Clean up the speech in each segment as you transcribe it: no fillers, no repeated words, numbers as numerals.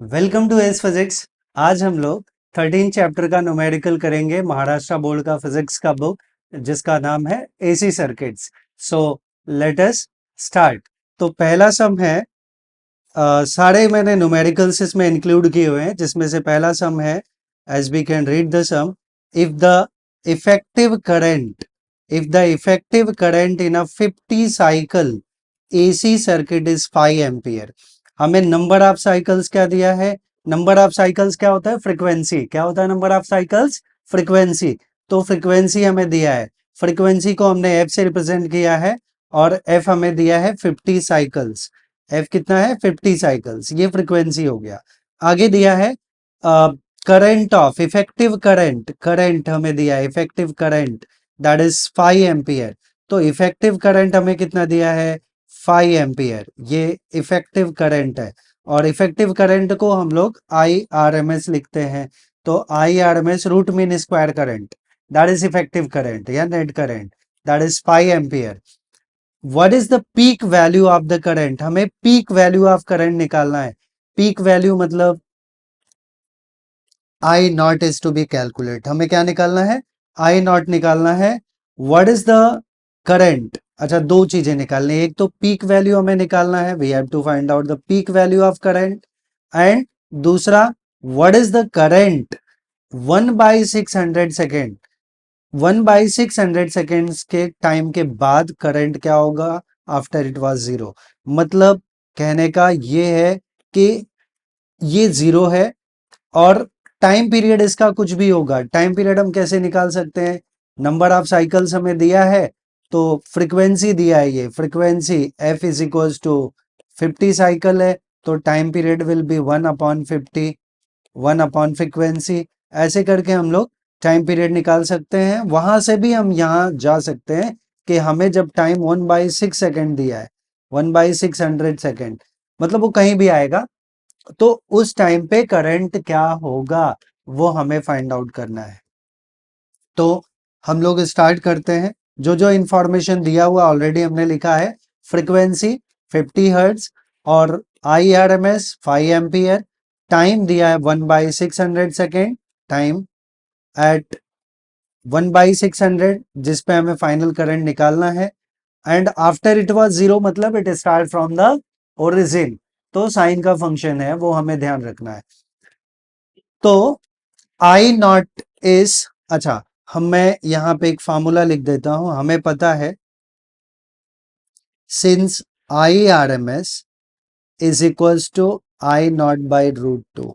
Welcome to S physics. आज हम लोग 13 चैप्टर का न्यूमेरिकल करेंगे, महाराष्ट्र बोर्ड का फिजिक्स का बुक जिसका नाम है AC circuits. So let us start. तो पहला सम है, सारे मैंने न्यूमेरिकल्स इसमें इंक्लूड किए हुए हैं, जिसमें से पहला सम है as we can read the sum. If the effective current if the effective current in a 50 cycle AC circuit is 5 ampere. हमें नंबर ऑफ साइकिल्स क्या दिया है? नंबर ऑफ साइकिल्स क्या होता है? फ्रीक्वेंसी। क्या होता है नंबर ऑफ साइकिल्स? फ्रीक्वेंसी। तो फ्रीक्वेंसी हमें दिया है, फ्रीक्वेंसी को हमने एफ से रिप्रेजेंट किया है और एफ हमें दिया है 50 साइकिल्स। एफ कितना है? 50 साइकिल्स। ये फ्रीक्वेंसी हो गया। आगे दिया है current of effective current. Current हमें दिया है effective current, that is 5 ampere. तो इफेक्टिव करंट हमें कितना दिया है? 5 एम्पियर। ये इफेक्टिव करंट है और इफेक्टिव करंट को हम लोग आई आर एम एस लिखते हैं। तो I R M S root mean square current, that is effective current या net current, that is 5 ampere. What is the peak value of the current? हमें पीक वैल्यू ऑफ करंट निकालना है। Peak value मतलब I not is to be calculate. हमें क्या निकालना है? I naught निकालना है। What is the current? अच्छा, दो चीजें निकालनी है। एक तो पीक वैल्यू हमें निकालना है, we have to find out the peak value of current. And दूसरा, what is the current 1/600 second? 1/600 के टाइम के बाद करंट क्या होगा आफ्टर इट वाज जीरो? मतलब कहने का ये है कि ये जीरो है और टाइम पीरियड इसका कुछ भी होगा। टाइम पीरियड हम कैसे निकाल सकते हैं? नंबर ऑफ साइकिल्स हमें दिया है तो फ्रीक्वेंसी दिया है, ये frequency F is equals to 50 cycle है, तो टाइम पीरियड विल बी 1/50, 1/फ्रीक्वेंसी। ऐसे करके हम लोग टाइम पीरियड निकाल सकते हैं। वहां से भी हम यहाँ जा सकते हैं कि हमें जब टाइम 1/6 सेकेंड दिया है, 1/600 सेकेंड, मतलब वो कहीं भी आएगा, तो उस टाइम पे करंट क्या होगा वो हमें फाइंड आउट करना है। तो हम लोग स्टार्ट करते हैं। जो जो इंफॉर्मेशन दिया हुआ ऑलरेडी हमने लिखा है। फ्रीक्वेंसी 50 हर्ट्ज और I R M S 5 ampere. Time दिया है 1/600 सेकेंड, टाइम एट 1/600, जिसपे हमें फाइनल करंट निकालना है। And after it was zero, मतलब it start from the origin. तो साइन का फंक्शन है वो हमें ध्यान रखना है। तो आई नॉट इज, अच्छा, हम मैं यहां पे एक फार्मूला लिख देता हूं। हमें पता है since I R M S is equals to I not by √2।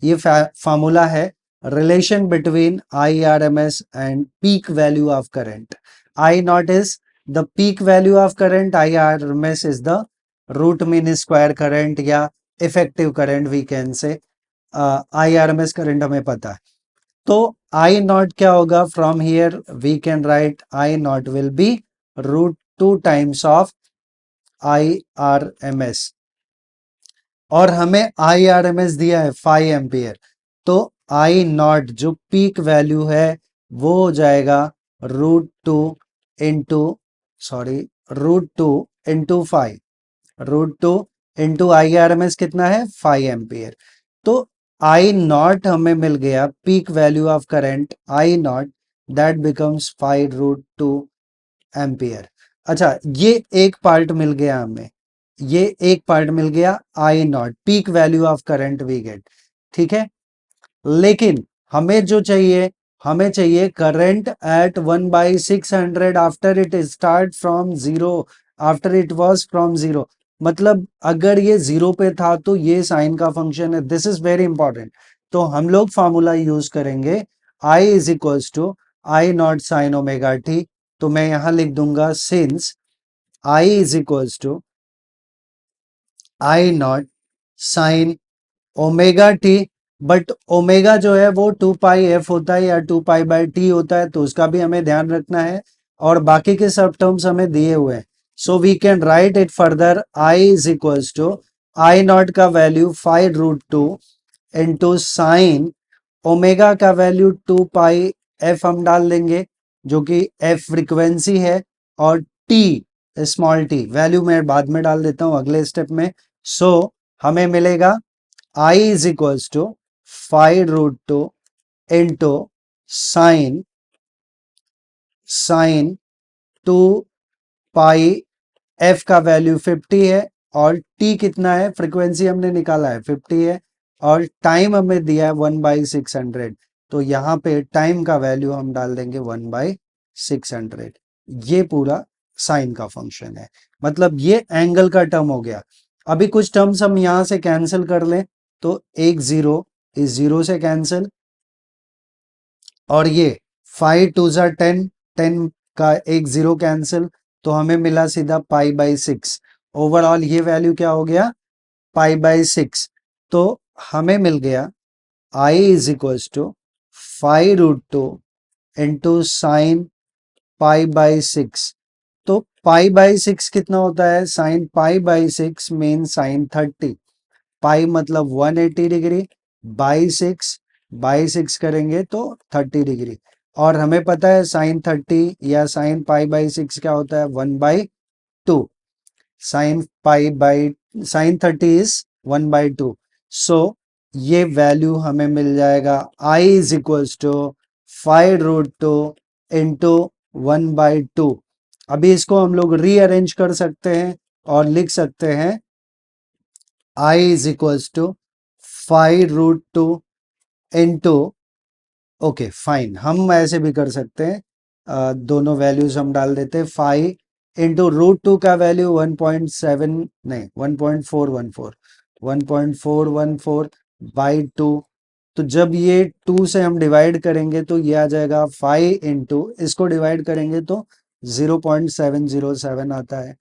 ये फार्मूला है relation between I R M S and peak value of current. I not is the peak value of current, I R M S is the root mean square current या effective current we can say. I R M S current हमें पता है। तो I not क्या होगा? From here we can write I not will be √2 times of I R M S. और हमें I R M S दिया है 5 एम्पियर, तो आई नॉट जो पीक वैल्यू है वो हो जाएगा √2 into, sorry, √2 into 5। √2 into I R M S कितना है? 5 एम्पियर। तो आई नॉट हमें मिल गया peak value of current, I not, that becomes 5√2 ampere. अच्छा, ये एक पार्ट मिल गया हमें, ये एक पार्ट मिल गया I not, peak value of current we get. ठीक है, लेकिन हमें जो चाहिए, हमें चाहिए current at 1/600 after it start from zero, after it was from zero. मतलब अगर ये जीरो पे था तो ये साइन का फंक्शन है, दिस इज वेरी इंपॉर्टेंट। तो हम लोग फॉर्मूला यूज करेंगे I is equals to I not sine omega T. तो मैं यहां लिख दूंगा since I is equals to I not sine omega T. But omega जो है वो 2πf होता है या 2π/t होता है, तो उसका भी हमें ध्यान रखना है। और बाकी के सब टर्म्स हमें दिए हुए हैं, so we can write it further. I is equals to I naught का वैल्यू 5√2 इंटू साइन ओमेगा का वैल्यू 2πf हम डाल देंगे, जो कि f फ्रीक्वेंसी है और t स्मॉल t वैल्यू मैं बाद में डाल देता हूं अगले स्टेप में। सो हमें मिलेगा I is equals to 5 root 2 into sin 2 pi f का वैल्यू 50 है और t कितना है, फ्रीक्वेंसी हमने निकाला है 50 है और टाइम हमें दिया है 1/600। तो यहाँ पे टाइम का वैल्यू हम डाल देंगे 1/600। ये पूरा साइन का फंक्शन है, मतलब ये एंगल का टर्म हो गया। अभी कुछ टर्म्स हम यहाँ से कैंसिल कर लें तो एक जीरो इस जीरो से कैंसिल, और ये 5 2 ज़ा 10, 10 का एक जीरो कैंसिल, तो हमें मिला सीधा π/6। ओवरऑल ये वैल्यू क्या हो गया, π/6। तो हमें मिल गया I is equals to 5 root 2 into sine π/6। तो π/6 कितना होता है, साइन π/6 मीन साइन 30। पाई मतलब 180 डिग्री, बाई सिक्स करेंगे तो 30 डिग्री। और हमें पता है साइन 30 या साइन π/6 क्या होता है, 1/2। Sign 30 is 1/2। सो ये वैल्यू हमें मिल जाएगा I is equals to 5 root 2 into 1/2। अभी इसको हम लोग रीअरेंज कर सकते हैं और लिख सकते हैं I is equals to 5 root 2 into, okay fine, हम ऐसे भी कर सकते हैं, दोनों वैल्यूज हम डाल देते हैं। 5 इंटू रूट 2 का वैल्यू 1.7 नहीं 1.414 बाई 2। तो जब ये 2 से हम डिवाइड करेंगे तो ये आ जाएगा 5 इंटू, इसको डिवाइड करेंगे तो 0.707 आता है।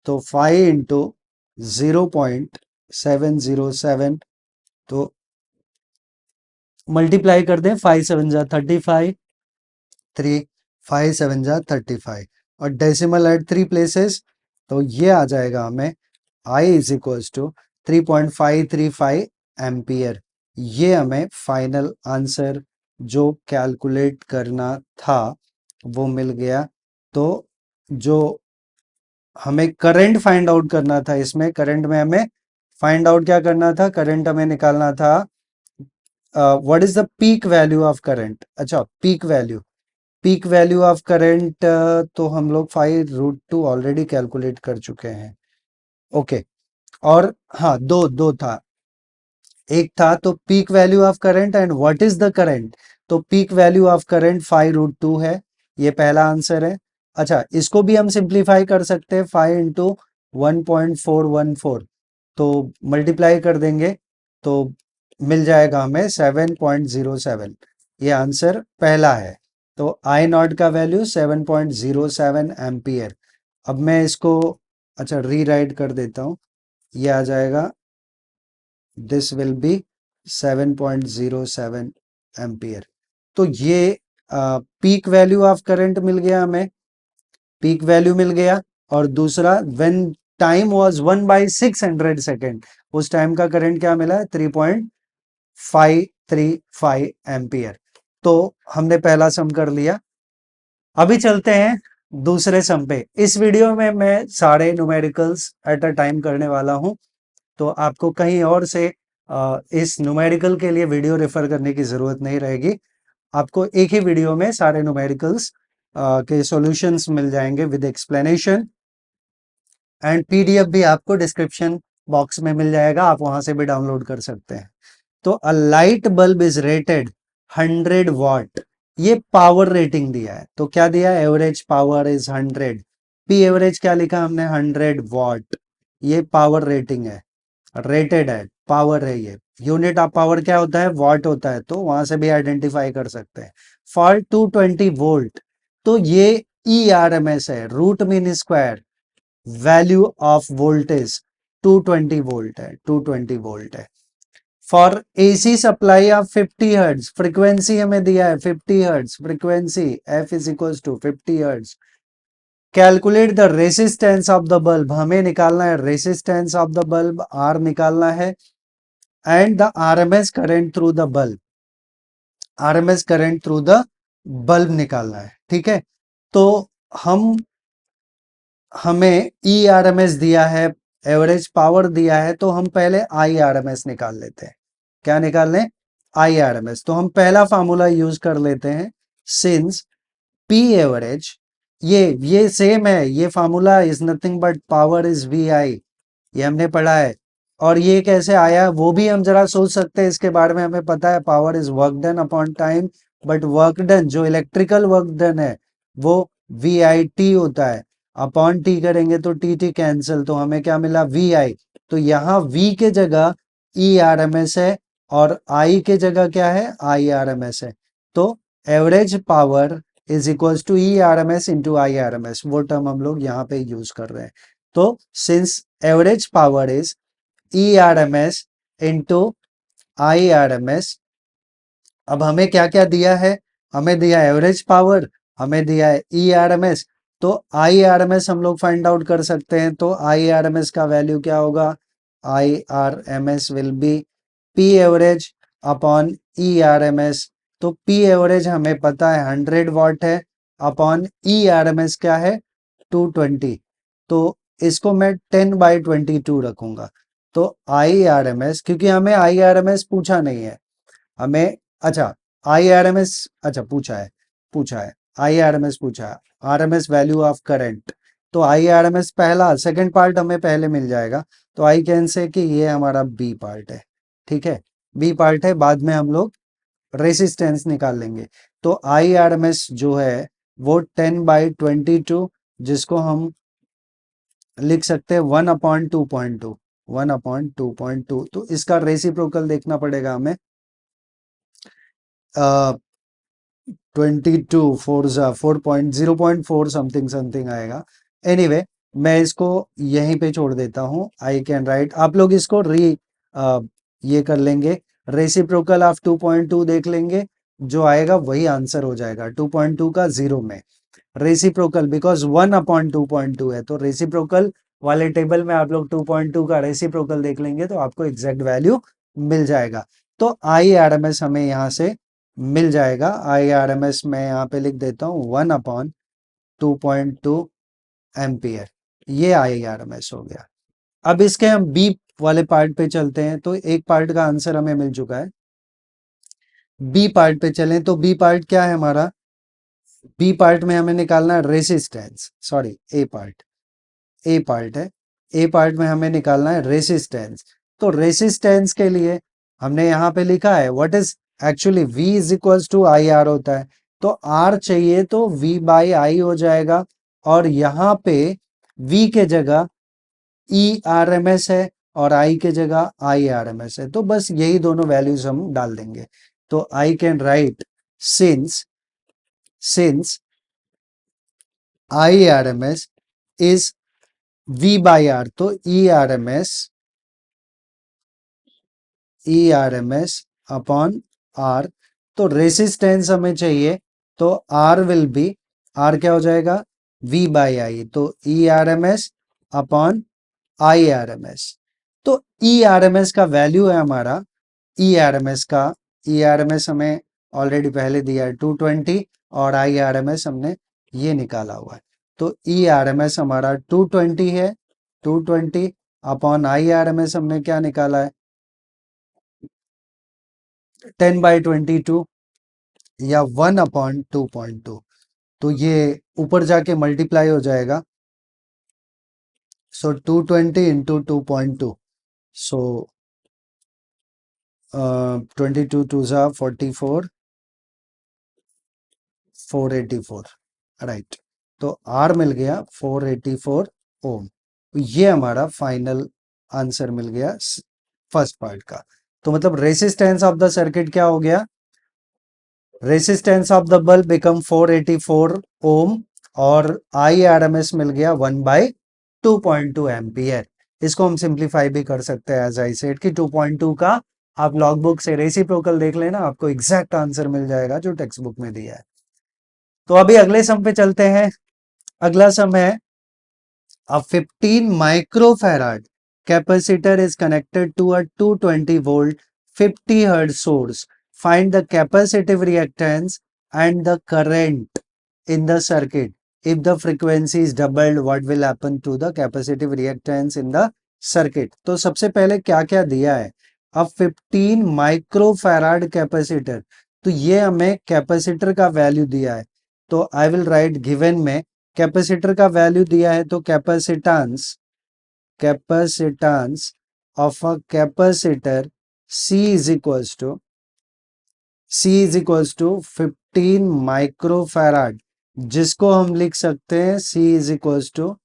तो 5 इंटू 0.707, तो मल्टीप्लाई कर दें, 5 7 जा 35, 3 5 7 जा 35 और डेसिमल एट 3 प्लेसेस, तो ये आ जाएगा हमें I is equals to 3.535 ampere. ये हमें फाइनल आंसर जो कैलकुलेट करना था वो मिल गया। तो जो हमें करंट फाइंड आउट करना था, इसमें करंट में हमें फाइंड आउट क्या करना था, करंट हमें निकालना था what is the peak value of current. अच्छा, पीक वैल्यू ऑफ करंट, तो हम लोग 5 रूट 2 ऑलरेडी कैलकुलेट कर चुके हैं। ओके, और हाँ, दो था, एक था तो peak value of current and what is the current. तो peak value of current 5 root 2 है, ये पहला आंसर है। अच्छा, इसको भी हम सिंप्लीफाई कर सकते हैं, 5 इंटू 1.414, तो मल्टीप्लाई कर देंगे तो मिल जाएगा हमें 7.07। ये आंसर पहला है। तो आई नॉट का वैल्यू 7.07 एम्पियर। अब मैं इसको अच्छा रीराइट कर देता हूँ, ये आ जाएगा दिस विल बी 7.07 एम्पियर। तो ये पीक वैल्यू ऑफ करंट मिल गया हमें, पीक वैल्यू मिल गया। और दूसरा, व्हेन टाइम वाज 1/600 सेकेंड, उस टाइम का करंट क्या मिला, 3.535 एम्पियर। तो हमने पहला सम कर लिया। अभी चलते हैं दूसरे सम पे। इस वीडियो में मैं सारे न्यूमेरिकल्स एट अ टाइम करने वाला हूं, तो आपको कहीं और से इस न्यूमेरिकल के लिए वीडियो रेफर करने की जरूरत नहीं रहेगी। आपको एक ही वीडियो में सारे न्यूमेरिकल्स के सॉल्यूशंस मिल जाएंगे विद एक्सप्लेनेशन, एंड पीडीएफ भी आपको डिस्क्रिप्शन बॉक्स में मिल जाएगा, आप वहां से भी डाउनलोड कर सकते हैं। तो अ लाइट बल्ब इज रेटेड 100 वाट, ये पावर रेटिंग दिया है। तो क्या दिया है, average power is 100, P average क्या लिखा हमने, 100 वाट। ये पावर रेटिंग है, रेटेड है, पावर है। ये यूनिट ऑफ पावर क्या होता है, वाट होता है, तो वहां से भी आइडेंटिफाई कर सकते हैं। फॉर 220 वोल्ट, तो ये ई आर एम एस है, root mean square, value of voltage 220 volt है, 220 वोल्ट है। For AC supply of 50 hertz, frequency हमें दिया है 50 hertz, frequency F is equal to 50 hertz. Calculate the resistance of the bulb, हमें निकालना है resistance of the bulb, R निकालना है, and the RMS current through the bulb, RMS current through the bulb निकालना है। ठीक है, तो हमें ई आर एम एस दिया है, एवरेज पावर दिया है, तो हम पहले आई आर एम एस निकाल लेते हैं। क्या निकाल लें, IRMS। तो हम पहला फार्मूला यूज कर लेते हैं, सिंस P एवरेज, ये सेम है, ये formula is nothing but power is VI, ये हमने पढ़ा है। और ये कैसे आया वो भी हम जरा सोच सकते हैं, इसके बारे में हमें पता है, power is work done upon time, but work done जो इलेक्ट्रिकल वर्क डन है वो VIT होता है, अपॉन टी करेंगे तो TT कैंसिल, तो हमें क्या मिला, VI। तो यहाँ V के जगह ERMS है और I के जगह क्या है, IRMS है। तो average power is equals to ERMS into IRMS, वो टर्म हम लोग यहाँ पे यूज कर रहे हैं। तो since average power is ERMS into IRMS, अब हमें क्या क्या दिया है, हमें दिया एवरेज पावर, हमें दिया है ERMS, तो IRMS हम लोग फाइंड आउट कर सकते हैं। तो IRMS का वैल्यू क्या होगा, IRMS will be P average upon ERMS। तो P एवरेज हमें पता है 100 वॉट है, अपॉन ERMS क्या है 220, तो इसको मैं 10/22 रखूंगा। तो IRMS, क्योंकि हमें IRMS पूछा नहीं है, हमें, अच्छा IRMS, अच्छा पूछा है IRMS पूछा है, RMS वैल्यू ऑफ करंट। तो IRMS पहला, सेकंड पार्ट हमें पहले मिल जाएगा, तो आई कैन से कि ये हमारा बी पार्ट है, ठीक है, बी पार्ट है, बाद में हम लोग रेसिस्टेंस निकाल लेंगे। तो IRMS जो है वो 10/22, जिसको हम लिख सकते हैं 1/2.2, 1/2.2। तो इसका रेसिप्रोकल देखना पड़ेगा हमें, 22 4 4.0.4 समथिंग समथिंग आएगा। एनीवे मैं इसको यहीं पे छोड़ देता हूँ, आई कैन राइट, आप लोग इसको ये कर लेंगे, रेसिप्रोकल ऑफ 2.2 देख लेंगे, जो आएगा वही आंसर हो जाएगा 2.2 का 0 में। रेसिप्रोकल बिकॉज 1/2.2 है, तो रेसिप्रोकल वाले टेबल में आप लोग 2.2 का रेसिप्रोकल देख लेंगे तो आपको एग्जैक्ट वैल्यू मिल जाएगा। तो IRMS हमें यहाँ से मिल जाएगा, IRMS मैं यहाँ पे लिख देता हूँ 1/2.2 एम्पियर, ये IRMS हो गया। अब इसके हम बी वाले पार्ट पे चलते हैं, तो एक पार्ट का आंसर हमें मिल चुका है, बी पार्ट पे चलें। तो बी पार्ट क्या है हमारा, बी पार्ट में हमें निकालना है रेसिस्टेंस, सॉरी ए पार्ट है, ए पार्ट में हमें निकालना है रेसिस्टेंस। तो रेसिस्टेंस के लिए हमने यहाँ पे लिखा है what is actually V is equals to IR होता है, तो R चाहिए तो V/I हो जाएगा, और यहाँ पे V के जगह ERMS है और I के जगह IRMS है, तो बस यही दोनों वैल्यूज हम डाल देंगे। तो I can right since IRMS is V/R, तो ERMS अपॉन R। तो रेसिस्टेंस हमें चाहिए, तो R विल बी, R क्या हो जाएगा V/I, तो ERMS अपॉन IRMS। तो ERMS का वैल्यू है हमारा, ERMS हमें ऑलरेडी पहले दिया है 220, और IRMS हमने ये निकाला हुआ है। तो ERMS हमारा 220 है, 220 अपॉन IRMS हमने क्या निकाला है 10/22 या 1/2.2, तो ये ऊपर जाके मल्टीप्लाई हो जाएगा। सो 220 इंटू 2.2, सो 22 2 44, 484, राइट। तो R मिल गया 484 ओम। ये हमारा फाइनल आंसर मिल गया फर्स्ट पार्ट का। तो मतलब रेसिस्टेंस ऑफ द सर्किट क्या हो गया, resistance of the bulb become 484 ओम, और IRMS मिल गया 1/2.2 एम्पियर। इसको हम सिंप्लीफाई भी कर सकते हैं, एज आई सेड कि 2.2 का आप लॉग बुक से रेसिप्रोकल देख लेना, आपको एग्जैक्ट आंसर मिल जाएगा जो टेक्स्ट बुक में दिया है। तो अभी अगले सम पे चलते हैं। अगला सम है, a 15 microfarad capacitor is connected to a 220 volt 50 hertz source. Find the capacitive reactance and the current in the circuit. If the frequency is doubled, what will happen to the capacitive reactance in the circuit? तो सबसे पहले क्या क्या दिया है, अब 15 microfarad capacitor, तो ये हमें कैपेसिटर का वैल्यू दिया है, तो आई विल राइट गिवन में कैपेसिटर का वैल्यू दिया है, तो capacitance of a capacitor C is equals to 15 microfarad, जिसको हम लिख सकते हैं C is equals to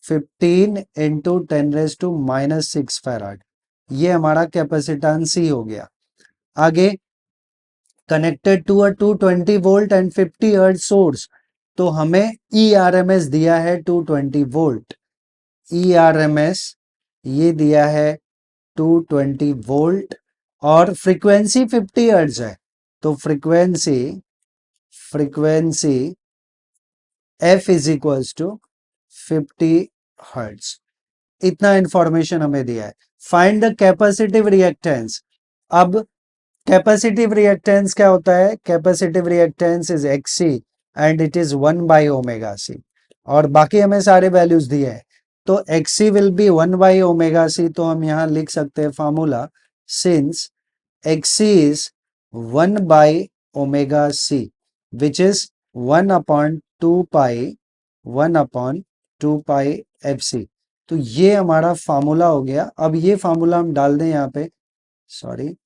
15 into 10⁻⁻6 farad. ये हमारा कैपेसिटेंस ही हो गया। आगे connected to a 220 volt and 50 hertz source, तो हमें ERMS दिया है 220 वोल्ट, ERMS ये दिया है 220 वोल्ट, और फ्रीक्वेंसी 50 हर्ट्ज है, तो frequency F is equals to 50 hertz. इतना इंफॉर्मेशन हमें दिया है। Find the capacitive reactance. अब कैपेसिटिव रिएक्टेंस क्या होता है? Capacitive reactance is XC and it is 1/ωc, और बाकी हमें सारे वैल्यूज दिए हैं, तो XC विल बी 1/ωc, तो हम यहां लिख सकते हैं formula, since XC is 1/ωc which is 1/2 pi FC। तो ये हमारा फार्मूला हो गया। अब ये फार्मूला हम डाल दें यहाँ पे, सॉरी,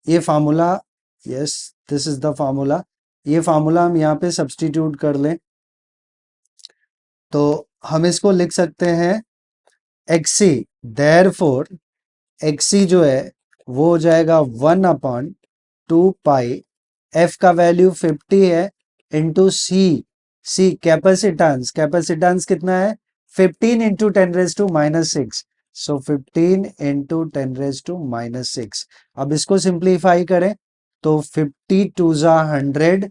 ये formula, yes this is the formula, ये फार्मूला हम यहाँ पे सब्स्टिट्यूट कर लें, तो हम इसको लिख सकते हैं XC, देयरफॉर XC जो है वो हो जाएगा 1/2 पाई, F का वैल्यू 50 है, इंटू C कैपेसिटेंस कितना है? 15 इंटू 10⁻⁻6, सो 15 इंटू 10⁻⁻6। अब इसको सिंप्लीफाई करें तो 50 टू जा 100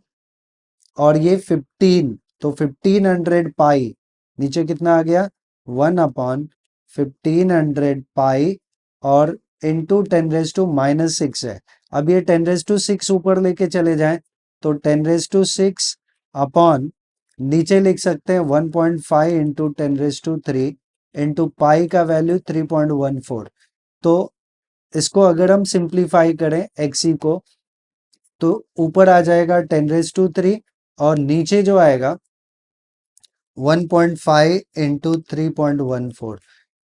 और ये 15, तो 1500 पाई, नीचे कितना आ गया? 1/1500 पाई और इंटू 10⁻⁻6 है। अब ये 10⁻6 ऊपर लेके चले जाएं तो 10⁻6 अपॉन नीचे लिख सकते हैं 1.5 इंटू 10⁻³ इंटू पाई का वैल्यू 3.14। तो इसको अगर हम सिंप्लीफाई करें XC को, तो ऊपर आ जाएगा 10⁻³ और नीचे जो आएगा 1.5 इंटू 3.14।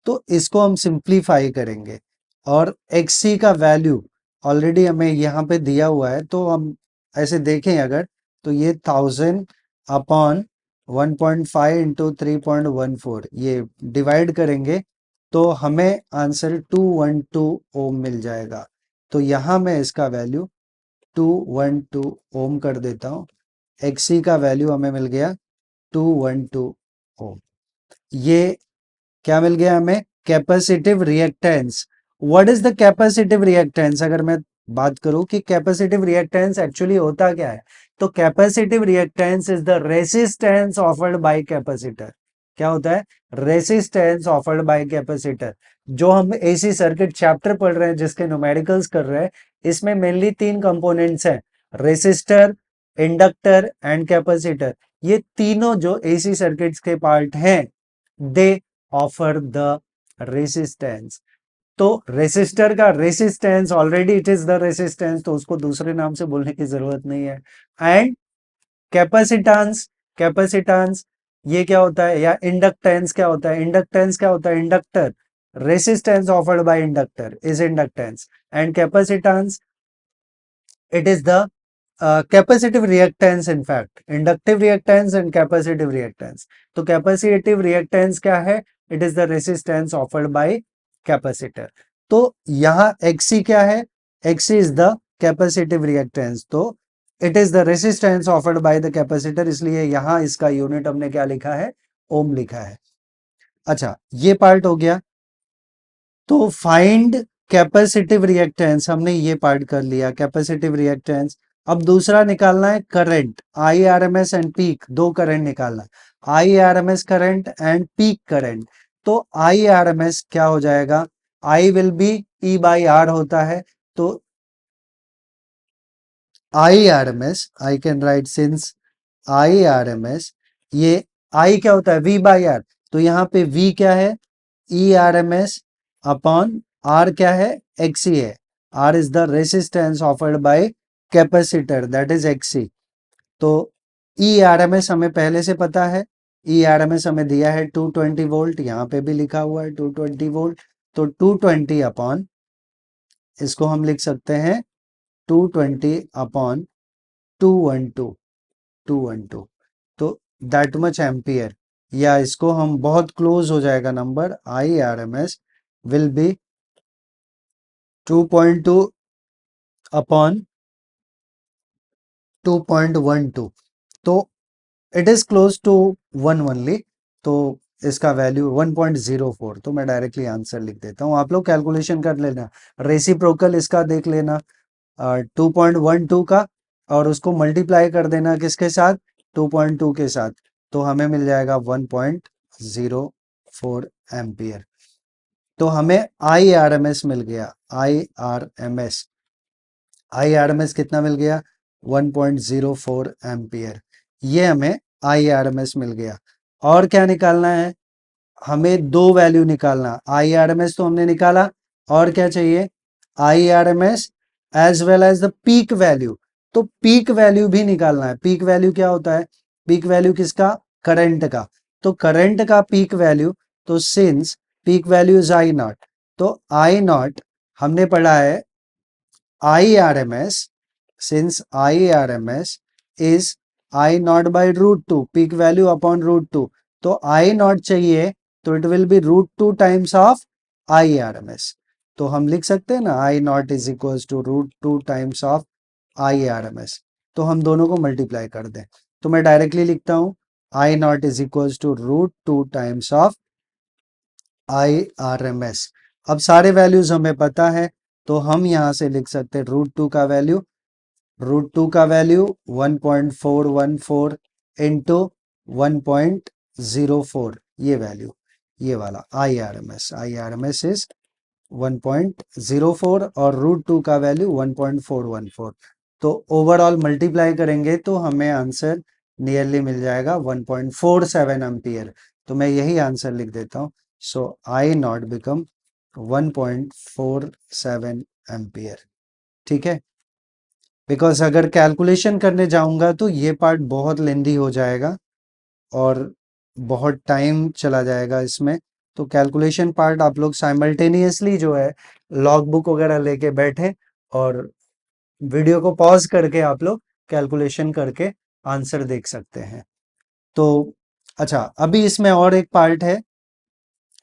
तो इसको हम सिंप्लीफाई करेंगे और XC का वैल्यू ऑलरेडी हमें यहाँ पे दिया हुआ है, तो हम ऐसे देखें अगर, तो ये 1000 अपॉन 1.5 इंटू 3.14 ये डिवाइड करेंगे तो हमें आंसर 212 ओम मिल जाएगा। तो यहाँ मैं इसका वैल्यू 212 ओम कर देता हूँ। XC का वैल्यू हमें मिल गया 212 ओम। ये क्या मिल गया हमें? Capacitive reactance. What is the capacitive reactance? अगर मैं बात करूं कि कैपेसिटिव रिएक्टेंस एक्चुअली होता क्या है, तो capacitive reactance is the resistance offered by capacitor. क्या होता है? Resistance offered by capacitor. जो हम एसी सर्किट चैप्टर पढ़ रहे हैं, जिसके न्यूमेरिकल्स कर रहे हैं, इसमें मेनली 3 कंपोनेंट्स हैं, रेसिस्टर, इंडक्टर एंड कैपेसिटर। ये तीनों जो एसी सर्किट्स के पार्ट हैं, दे ऑफर द रेसिस्टेंस। तो रेसिस्टर का resistance already it is the resistance, तो उसको दूसरे नाम से बोलने की जरूरत नहीं है। एंड कैपेसिटेंस ये क्या होता है, या इंडक्टेंस क्या होता है? इंडक्टेंस क्या होता है? Inductor, resistance offered bye inductor is inductance, and capacitance it is the capacitive reactance, in fact inductive reactance and capacitive reactance। तो capacitive reactance क्या है? it is the resistance offered by capacitor। तो यहाँ XC क्या है? XC is the capacitive reactance, तो it is the resistance offered by the capacitor, इसलिए यहाँ इसका यूनिट हमने क्या लिखा है? ओम लिखा है। अच्छा, ये पार्ट हो गया। तो फाइंड कैपेसिटिव रिएक्टेंस, हमने ये पार्ट कर लिया, कैपेसिटिव रिएक्टेंस। अब दूसरा निकालना है करंट, IRMS एंड पीक, दो करंट निकालना है, IRMS current and peak current. तो IRMS क्या हो जाएगा? I विल बी E/R होता है, तो IRMS I can right since IRMS, ये I क्या होता है? V/R, तो यहाँ पे V क्या है? ERMS अपॉन आर क्या है, एक्सी है, R is the resistance offered by capacitor that is XC. तो ई आर एम एस हमें पहले से पता है, ई आर एम एस हमें दिया है 220 वोल्ट, यहाँ पे भी लिखा हुआ है 220 वोल्ट। तो 220 अपॉन, इसको हम लिख सकते हैं 220 अपॉन 212, 212, तो दैट मच एम्पियर, या इसको हम बहुत क्लोज हो जाएगा number, I R M S will be 2.2 upon 2.12, तो it is close to 1 only, तो इसका वैल्यू 1.04, तो मैं डायरेक्टली आंसर लिख देता हूँ, आप लोग कैलकुलेशन कर लेना, रेसिप्रोकल इसका देख लेना 2.12 का, और उसको मल्टीप्लाई कर देना किसके साथ, 2.2 के साथ, तो हमें मिल जाएगा 1.04 एम्पियर। तो हमें आई आर एम एस मिल गया, I R M S, I R M S कितना मिल गया, 1.04 एम्पियर, ये हमें आई आर एम एस मिल गया। और क्या निकालना है, हमें दो वैल्यू निकालना, आई आर एम एस तो हमने निकाला, और क्या चाहिए, I R M S as well as the peak value, तो पीक वैल्यू भी निकालना है। पीक वैल्यू क्या होता है, पीक वैल्यू किसका, करंट का, तो करंट का पीक वैल्यू, तो since peak value is I not, तो आई नॉट हमने पढ़ा है IRMS, since IRMS is I naught by root 2, peak value upon root 2, तो I naught चाहिए तो it will be root 2 times of IRMS, तो हम लिख सकते हैं ना I naught is equals to root 2 times of IRMS, तो हम दोनों को मल्टीप्लाई कर दें, तो मैं डायरेक्टली लिखता हूं I naught is equals to root 2 times of IRMS। अब सारे वैल्यूज हमें पता है, तो हम यहां से लिख सकते हैं रूट टू का वैल्यू, रूट टू का वैल्यू 1.414 इंटू 1.04, ये वैल्यू, ये वाला I R M S is 1.04 और रूट टू का वैल्यू 1.414, तो ओवरऑल मल्टीप्लाई करेंगे तो हमें आंसर नियरली मिल जाएगा 1.47 एम्पियर, तो मैं यही आंसर लिख देता हूं, so I not become 1.47 ampere, ठीक है। बिकॉज अगर कैलकुलेशन करने जाऊंगा तो ये पार्ट बहुत लेंदी हो जाएगा और बहुत टाइम चला जाएगा इसमें, तो कैलकुलेशन पार्ट आप लोग साइमल्टेनियसली जो है लॉग बुक वगैरह लेके बैठे और वीडियो को पॉज करके आप लोग कैलकुलेशन करके आंसर देख सकते हैं। तो अच्छा, अभी इसमें और एक पार्ट है,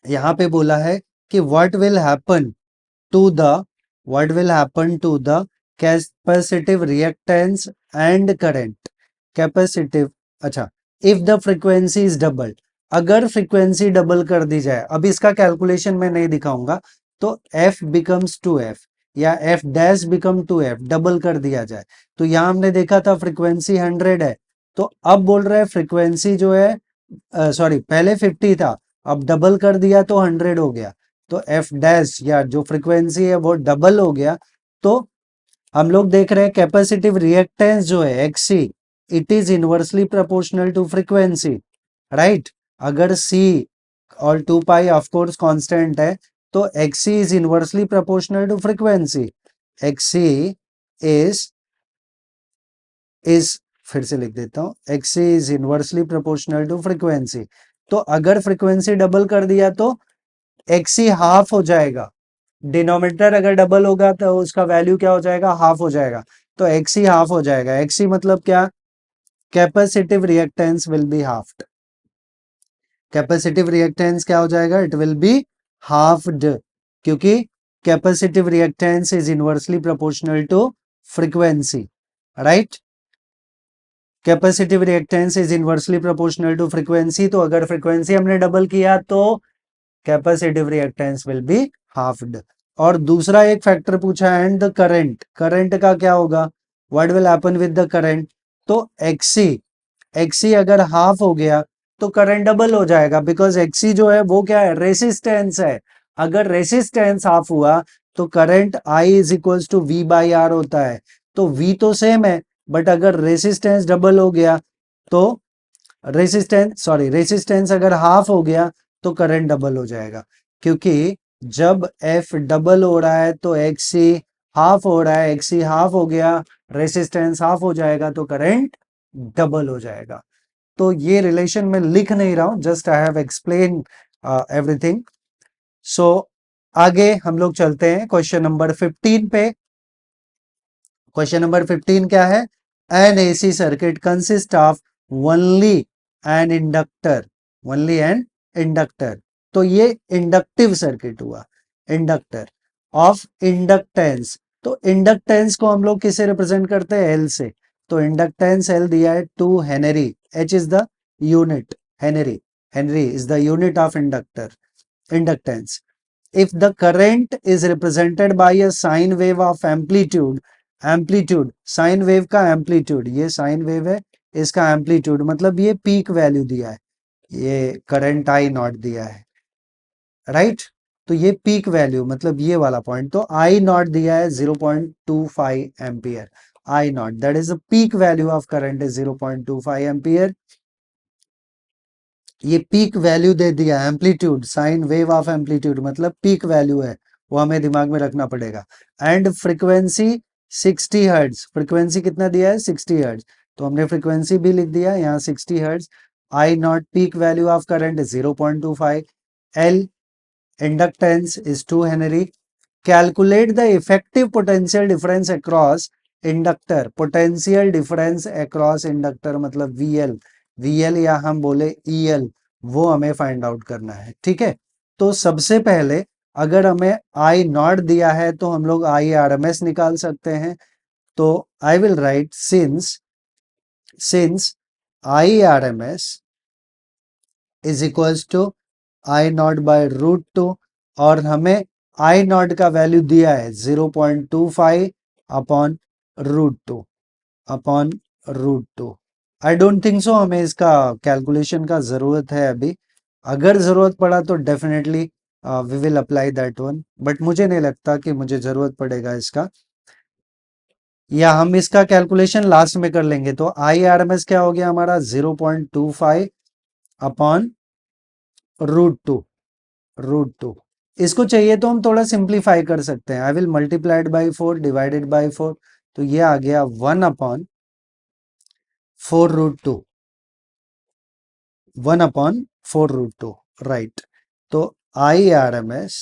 यहाँ पे बोला है कि what will happen to the, what will happen to the capacitive reactance and current, capacitive, अच्छा, if the frequency is double, अगर फ्रीक्वेंसी डबल कर दी जाए, अभी इसका कैलकुलेशन मैं नहीं दिखाऊंगा, तो f बिकम्स 2f या f dash become 2f, double कर दिया जाए, तो यहां हमने देखा था फ्रीक्वेंसी 100 है, तो अब बोल रहे हैं फ्रीक्वेंसी जो है, सॉरी पहले 50 था, अब डबल कर दिया तो 100 हो गया, तो f डैश या जो फ्रीक्वेंसी है वो डबल हो गया, तो हम लोग देख रहे हैं कैपेसिटिव रिएक्टेंस जो है XC, it is inversely proportional to frequency, right, अगर C और 2 पाई ऑफ कोर्स कांस्टेंट है, तो XC is inversely proportional to frequency, XC is फिर से लिख देता हूं, XC is inversely proportional to frequency, तो अगर फ्रीक्वेंसी डबल कर दिया तो XC हाफ हो जाएगा, डिनोमिनेटर अगर डबल होगा तो उसका वैल्यू क्या हो जाएगा, हाफ हो जाएगा, तो XC हाफ हो जाएगा, XC मतलब क्या, capacitive reactance will be halved, capacitive reactance क्या हो जाएगा, इट विल बी हाफ्ड, क्योंकि capacitive reactance is inversely proportional to frequency, right, capacitive reactance is inversely proportional to frequency, तो अगर फ्रीक्वेंसी हमने डबल किया तो capacitive reactance will be halved. और दूसरा एक फैक्टर पूछा है, एंड द करंट, करंट का क्या होगा, what will happen with the current, तो एक्सी अगर हाफ हो गया तो करंट डबल हो जाएगा, बिकॉज एक्सी जो है वो क्या है, रेसिस्टेंस है, अगर रेसिस्टेंस हाफ हुआ तो current I is equals to V by R होता है, तो वी तो सेम है, बट अगर रेसिस्टेंस डबल हो गया तो रेसिस्टेंस अगर हाफ हो गया तो करंट डबल हो जाएगा, क्योंकि जब एफ डबल हो रहा है तो एक्सी हाफ हो रहा है, एक्सी हाफ हो गया, रेसिस्टेंस हाफ हो जाएगा तो करंट डबल हो जाएगा। तो ये रिलेशन मैं लिख नहीं रहा हूं, just I have explain everything. So आगे हम लोग चलते हैं क्वेश्चन नंबर 15 पे। क्वेश्चन नंबर 15 क्या है? N AC circuit consist of only an inductor, only an inductor. तो ये इंडक्टिव सर्किट हुआ, इंडक्टर ऑफ इंडक्टेंस। तो इंडक्टेंस को हम लोग किसे रिप्रेजेंट करते हैं? एल से। तो इंडक्टेंस एल दिया है 2 Henry, H is the unit, Henry, Henry is the unit of inductor, inductance. If the current is represented by a sine wave of amplitude, amplitude sine wave का amplitude, ये sine wave है, इसका amplitude मतलब ये peak value दिया है, ये current I not दिया है, राइट? तो ये पीक वैल्यू मतलब ये वाला पॉइंट, तो आई नॉट दिया है 0.25 ampere, I not that is the peak value of current is 0.25 ampere. ये पीक वैल्यू दे दिया, amplitude sine wave of amplitude मतलब पीक वैल्यू है, वो हमें दिमाग में रखना पड़ेगा। एंड फ्रीक्वेंसी 60 हर्ट्ज, फ्रीक्वेंसी कितना दिया है? 60 हर्ट्ज, तो हमने फ्रीक्वेंसी भी लिख दिया यहाँ 60 hertz. I not peak value of current 0.25, L inductance is 2 Henry. Calculate the effective potential difference across inductor, potential difference across inductor मतलब VL, VL या हम बोले EL, वो हमें फाइंड आउट करना है, ठीक है? तो सबसे पहले अगर हमें I नॉट दिया है तो हम लोग IRMS निकाल सकते हैं। तो I will write since IRMS is equals to I naught by root two, और हमें आई नॉट का वैल्यू दिया है 0.25 upon root two, upon root two. I don't think so हमें इसका कैलकुलेशन का जरूरत है अभी, अगर जरूरत पड़ा तो definitely we will apply that one, but मुझे नहीं लगता कि मुझे जरूरत पड़ेगा इसका, या हम इसका कैलकुलेशन लास्ट में कर लेंगे। तो आई आर एम एस क्या हो गया हमारा? 0.25 upon root two, root two. इसको चाहिए तो हम थोड़ा सिंप्लीफाई कर सकते हैं, I will multiplied by 4 divided by 4, तो ये आ गया 1 upon 4 root two, 1 upon 4 root two, right? तो आई आर एम एस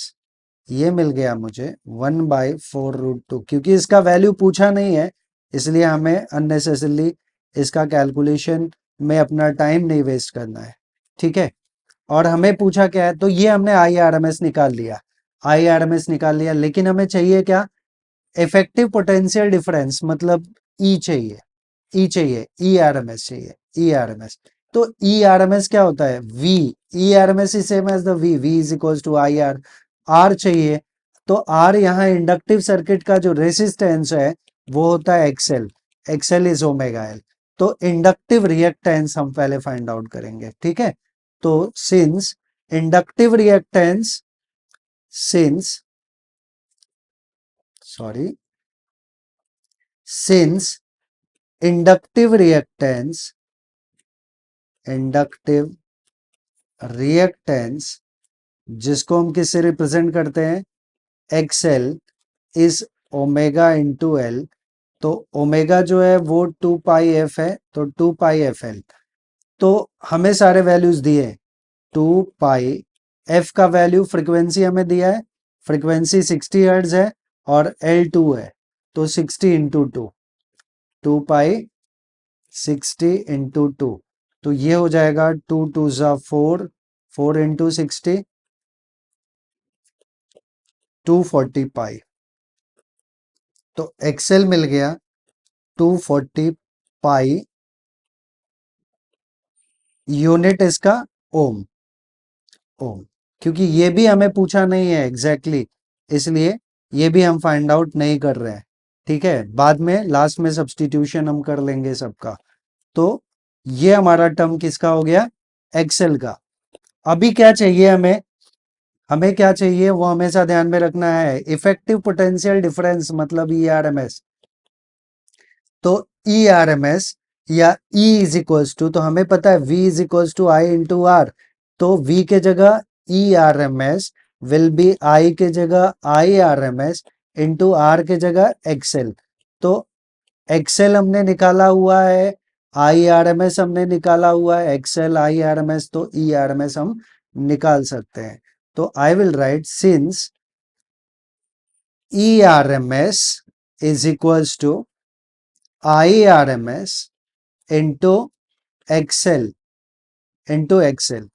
ये मिल गया मुझे 1 बाई 4 रूट टू, क्योंकि इसका वैल्यू पूछा नहीं है इसलिए हमें अननेसेसरली इसका कैलकुलेशन में अपना टाइम नहीं वेस्ट करना है, ठीक है? और हमें पूछा क्या है, तो ये हमने आई आर एम एस निकाल लिया, आई आर एम एस निकाल लिया, लेकिन हमें चाहिए क्या? इफेक्टिव पोटेंशियल डिफरेंस मतलब ई चाहिए, ई चाहिए, ई आर एम एस चाहिए, ई आर एम एस। तो ई आर एम एस क्या होता है? V, E R M S is same as the V, V is equals to I R, R चाहिए। तो आर यहाँ इंडक्टिव सर्किट का जो रेसिस्टेंस है वो होता है XL, XL is omega L. तो इंडक्टिव रिएक्टेंस हम पहले फाइंड आउट करेंगे, ठीक है? तो since inductive reactance, since sorry since inductive reactance, inductive reactance जिसको हम किससे रिप्रेजेंट करते हैं? XL is omega into L. तो ओमेगा जो है वो 2 पाई एफ है, तो 2 पाई एफ एल। तो हमें सारे वैल्यूज दिए, 2 पाई एफ का वैल्यू, फ्रीक्वेंसी हमें दिया है, फ्रीक्वेंसी 60 हर्ट्ज है और एल 2 है, तो 60 इंटू 2, 2 पाई 60 इंटू 2, तो ये हो जाएगा 2 टू ज़ा 4, 4 इंटू 60, 240 पाई। तो एक्सेल मिल गया 240 पाई, यूनिट इसका ओम, ओम, क्योंकि ये भी हमें पूछा नहीं है एग्जैक्टली exactly, इसलिए ये भी हम फाइंड आउट नहीं कर रहे हैं, ठीक है? बाद में लास्ट में सब्स्टिट्यूशन हम कर लेंगे सबका। तो ये हमारा टर्म किसका हो गया? एक्सेल का। अभी क्या चाहिए हमें? हमें क्या चाहिए वो हमेशा ध्यान में रखना है, इफेक्टिव पोटेंशियल डिफरेंस मतलब ईआरएमएस। तो ईआरएमएस या E इज इक्वल्स टू, तो हमें पता है V is equals to I into R, तो V के जगह ईआरएमएस विल बी आई के जगह I R M S into R के जगह एक्सेल। तो एक्सेल हमने निकाला हुआ है, आई आर एम एस हमने निकाला हुआ है, XL I R M S, तो ई आर एम एस हम निकाल सकते हैं। तो I will write since E R M S is equals to I R M S into XL, into XL.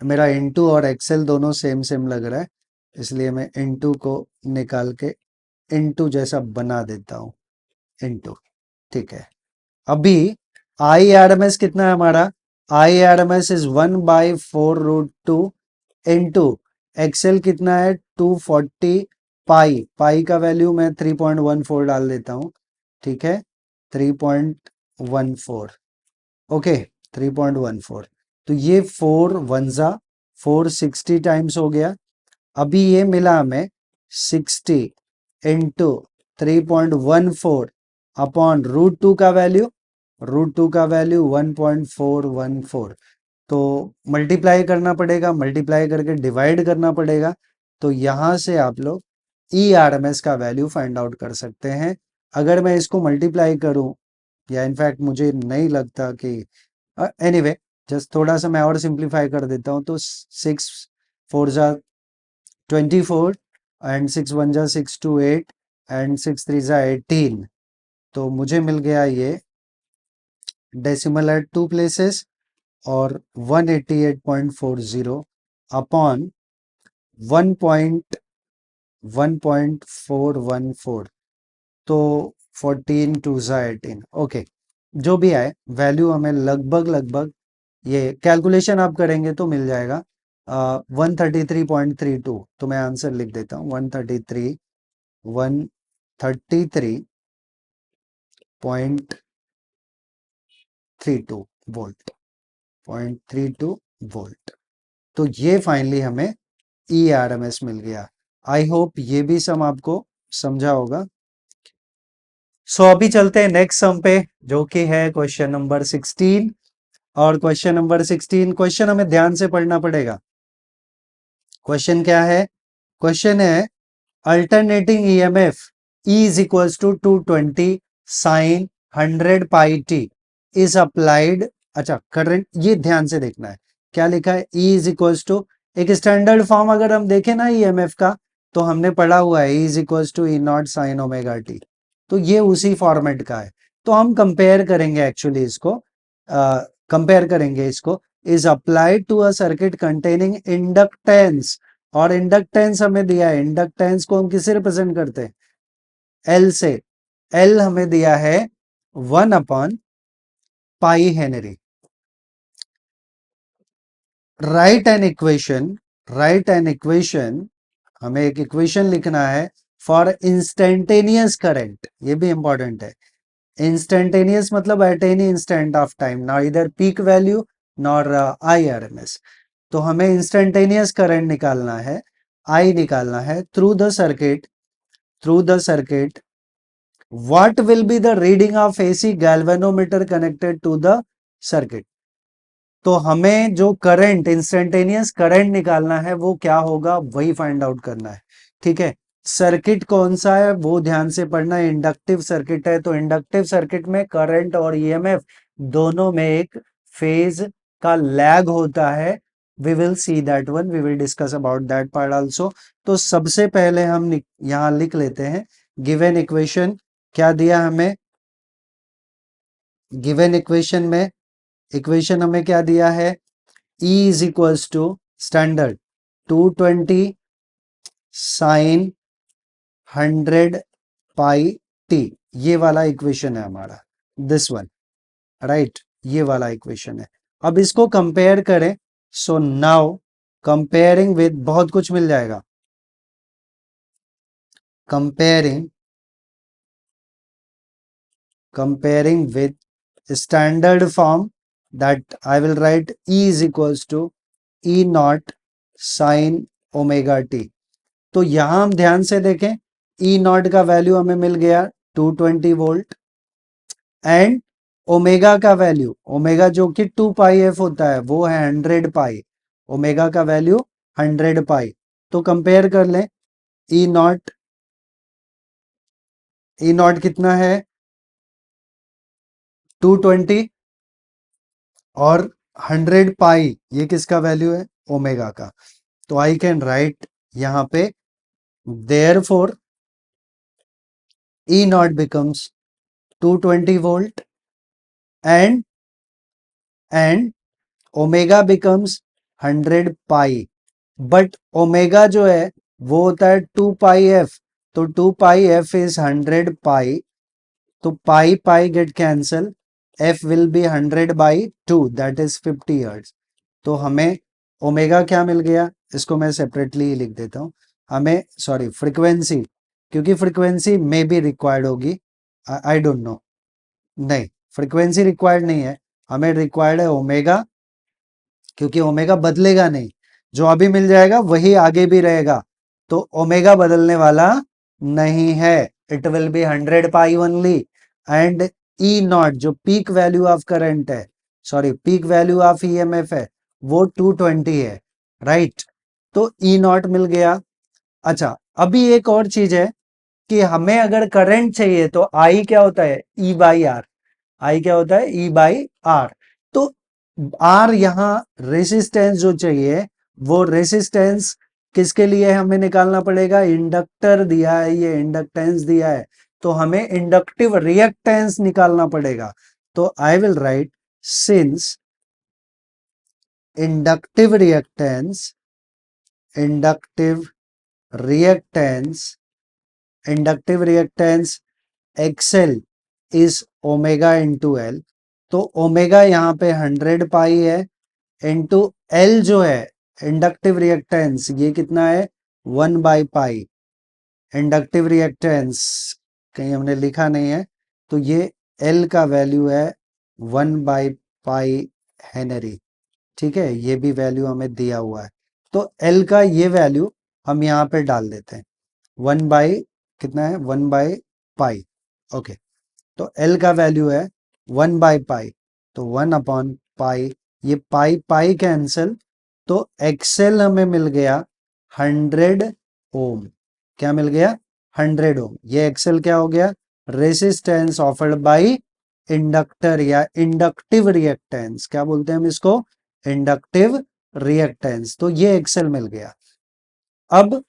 मेरा इंटू और एक्सेल दोनों सेम सेम लग रहा है, इसलिए मैं इंटू को निकाल के इंटू जैसा बना देता हूं, इंटू। ठीक है, अभी आई आर एम एस कितना है हमारा, I R M S is 1/4√2 into XL कितना है 240 पाई, पाई का वैल्यू मैं 3.14 डाल देता हूं। ठीक है, 3.14, ओके 3.14। तो ये 4 टाइम्स हो गया। अभी ये मिला हमें 60 इंटू 3.14 अपॉन √2 का वैल्यू, √2 का वैल्यू 1.414। तो मल्टीप्लाई करना पड़ेगा, मल्टीप्लाई करके डिवाइड करना पड़ेगा। तो यहां से आप लोग ई आर एम एस का वैल्यू फाइंड आउट कर सकते हैं। अगर मैं इसको मल्टीप्लाई करूं, या इनफैक्ट मुझे नहीं लगता कि, एनीवे जस्ट थोड़ा सा मैं और सिंप्लीफाई कर देता हूं। तो 6 4 जा 24 एंड 6 1 जा 6 2 8 एंड 6 3 जा 18। तो मुझे मिल गया ये डेसिमल एट 2 प्लेसेस और 188.40 अपॉन 1.414। तो 14 2 जा 18, ओके जो भी आए वैल्यू हमें लगभग लगभग, ये कैलकुलेशन आप करेंगे तो मिल जाएगा 133.32। तो मैं आंसर लिख देता हूँ 133.32 वोल्ट, 0.32 वोल्ट। तो ये फाइनली हमें ई आर एम एस मिल गया। आई होप ये भी सम आपको समझा होगा। सो अभी चलते हैं नेक्स्ट सम पे, जो कि है क्वेश्चन नंबर 16। और क्वेश्चन नंबर 16, क्वेश्चन हमें ध्यान से पढ़ना पड़ेगा। क्वेश्चन क्या है, क्वेश्चन है alternating EMF E is equals to 220 sin 100 pi T is applied. अच्छा करंट, ये ध्यान से देखना है क्या लिखा है, E is equals to, एक स्टैंडर्ड फॉर्म अगर हम देखें ना ईएमएफ का, तो हमने पढ़ा हुआ है E is equals to E not sine omega T. तो ये उसी फॉर्मेट का है। तो हम कंपेयर करेंगे एक्चुअली इसको, कंपेयर करेंगे इसको, is applied to a circuit containing inductance. और इंडक्टेंस हमें दिया है, इंडक्टेंस को हम किससे रिप्रेजेंट करते हैं, एल से। एल हमें दिया है 1/पाई henry. Write an equation, write an equation, हमें एक इक्वेशन लिखना है फॉर इंस्टेंटेनियस करंट। ये भी इंपॉर्टेंट है, इंस्टेंटेनियस मतलब at any instant of time, ना इधर peak value nor I R M S. तो हमें इंस्टेंटेनियस करंट निकालना है, आई निकालना है through the circuit, through the circuit what will be the reading of AC galvanometer connected to the circuit। तो हमें जो करंट, इंस्टेंटेनियस करंट निकालना है वो क्या होगा, वही फाइंड आउट करना है। ठीक है, सर्किट कौन सा है वो ध्यान से पढ़ना है, इंडक्टिव सर्किट है। तो इंडक्टिव सर्किट में करंट और ईएमएफ दोनों में एक फेज का लैग होता है। We will see that one, we will discuss about that part also. तो सबसे पहले हम यहां लिख लेते हैं गिवन इक्वेशन। क्या दिया हमें गिवन इक्वेशन में, इक्वेशन हमें क्या दिया है, E is equals to standard 220 sine 100 pi t, ये वाला इक्वेशन है हमारा, दिस वन, राइट, ये वाला इक्वेशन है। अब इसको कंपेयर करें, सो नाउ कंपेयरिंग विद, बहुत कुछ मिल जाएगा, comparing, comparing with standard form, that I will write E is equals to E naught sin omega t। तो यहां हम ध्यान से देखें, E नॉट का वैल्यू हमें मिल गया 220 वोल्ट, एंड ओमेगा का वैल्यू, ओमेगा जो कि 2 पाई एफ होता है वो है 100 पाई, ओमेगा का वैल्यू 100 पाई। तो कंपेयर कर लें, ई नॉट, ई नॉट कितना है 220 और 100 पाई, ये किसका वैल्यू है ओमेगा का। तो आई कैन राइट यहां पे therefore E naught becomes 220 volt and omega becomes 100 pi. But omega जो है वो होता है 2 पाई एफ, तो 2 पाई एफ इज 100 पाई, तो pi pi get cancel, F will be 100 by 2 that is 50 hertz. तो हमें ओमेगा क्या मिल गया, इसको मैं सेपरेटली लिख देता हूँ, हमें सॉरी फ्रीक्वेंसी, क्योंकि फ्रीक्वेंसी में भी रिक्वायर्ड होगी, आई डोंट नो, नहीं फ्रीक्वेंसी रिक्वायर्ड नहीं है, हमें रिक्वायर्ड है ओमेगा, क्योंकि ओमेगा बदलेगा नहीं, जो अभी मिल जाएगा वही आगे भी रहेगा, तो ओमेगा बदलने वाला नहीं है, it will be 100 pi only. And E not जो पीक वैल्यू ऑफ करंट है, sorry peak value of EMF है, वो 220 है, राइट। तो ई नॉट मिल गया। अच्छा अभी एक और चीज है कि हमें अगर करंट चाहिए तो आई क्या होता है ई बाई आर, आई क्या होता है ई बाई आर। तो आर यहां रेसिस्टेंस जो चाहिए वो रेसिस्टेंस किसके लिए हमें निकालना पड़ेगा, इंडक्टर दिया है, ये इंडक्टेंस दिया है, तो हमें इंडक्टिव रिएक्टेंस निकालना पड़ेगा। तो I will write since inductive reactance, inductive reactance, inductive reactance XL is omega into L, तो ओमेगा यहाँ पे 100 पाई है, इंटू एल जो है इंडक्टिव रिएक्टेंस ये कितना है 1 बाई पाई, इंडक्टिव रिएक्टेंस कहीं हमने लिखा नहीं है, तो ये एल का वैल्यू है 1 बाई पाई हेनरी, ठीक है, ये भी वैल्यू हमें दिया हुआ है, तो एल का ये वैल्यू हम यहाँ पे डाल देते हैं, 1 बाई कितना है 1 बाई पाई, ओके। तो एल का वैल्यू है 1 बाई पाई, तो 1 अपॉन पाई, ये पाई पाई कैंसिल, तो एक्सएल हमें मिल गया 100 ओम, क्या मिल गया 100 ओम, ये एक्सएल क्या हो गया रेसिस्टेंस ऑफर्ड बाई इंडक्टर या इंडक्टिव रिएक्टेंस, क्या बोलते हैं हम इसको इंडक्टिव रिएक्टेंस, तो ये एक्सएल मिल गया। अब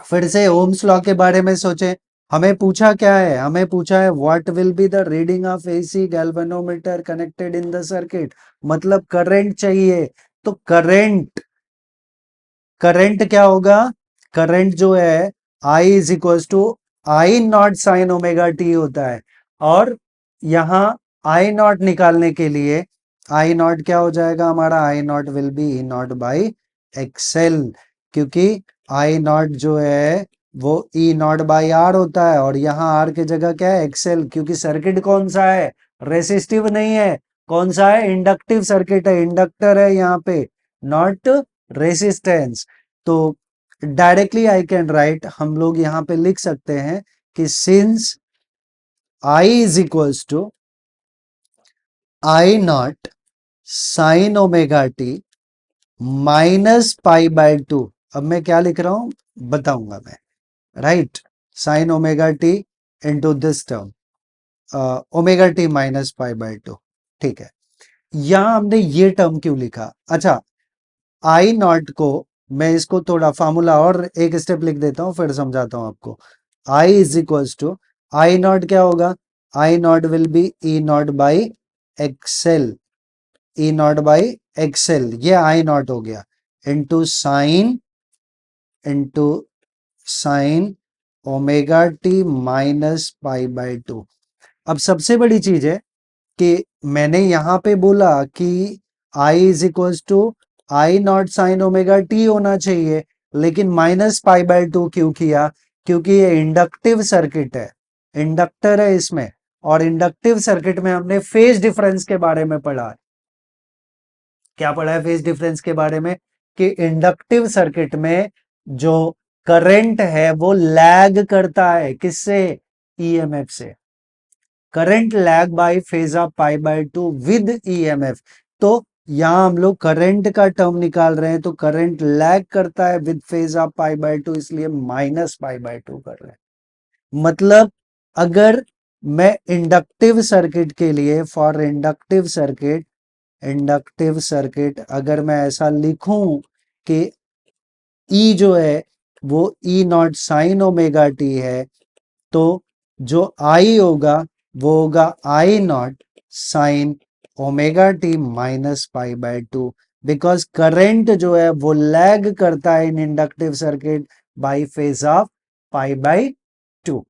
फिर से ओम्स लॉ के बारे में सोचें, हमें पूछा क्या है, हमें पूछा है what will be the reading of AC galvanometer connected in the circuit, मतलब करंट चाहिए, तो करंट, करंट क्या होगा, करंट जो है I is equal to I not sine omega t होता है, और यहां आई नॉट निकालने के लिए आई नॉट क्या हो जाएगा हमारा, I not will be E not by XL, क्योंकि आई नॉट जो है वो ई नॉट बाई आर होता है, और यहाँ आर की जगह क्या है एक्सएल, क्योंकि सर्किट कौन सा है रेसिस्टिव नहीं है, कौन सा है इंडक्टिव सर्किट है, इंडक्टर है यहाँ पे, नॉट रेसिस्टेंस। तो डायरेक्टली आई कैन राइट, हम लोग यहाँ पे लिख सकते हैं कि since I is equals to I not sine omega T minus pi by 2, अब मैं क्या लिख रहा हूं बताऊंगा मैं, right, sine omega t into this term omega T minus pi by 2, ठीक है। यहां हमने ये टर्म क्यों लिखा, अच्छा आई नॉट को मैं इसको थोड़ा फार्मूला और एक स्टेप लिख देता हूं फिर समझाता हूं आपको। I is equals to I not क्या होगा, I not will be E not by XL, E not by XL, ये आई नॉट हो गया, into sine, into sine omega T minus pi by 2। अब सबसे बड़ी चीज है कि मैंने यहां पे बोला कि I is equals to I not sine omega T होना चाहिए, लेकिन माइनस पाई बाय 2 क्यों किया, क्योंकि ये इंडक्टिव सर्किट है, इंडक्टर है इसमें, और इंडक्टिव सर्किट में हमने फेज डिफरेंस के बारे में पढ़ा है, क्या पढ़ा है फेज डिफरेंस के बारे में, कि इंडक्टिव सर्किट में जो करंट है वो लैग करता है किससे, ईएमएफ से, current lag bye phase of pi by 2 with EMF. तो यहाँ हम लोग करंट का टर्म निकाल रहे हैं, तो करंट लैग करता है विद फेज ऑफ π/2, इसलिए -π/2 कर रहे हैं। मतलब अगर मैं इंडक्टिव सर्किट के लिए, फॉर इंडक्टिव सर्किट अगर मैं ऐसा लिखूं कि ई जो है वो E not sine omega T है, तो जो आई होगा वो होगा I not sine omega T -π/2, because current जो है वो लैग करता है in inductive circuit by phase of π/2।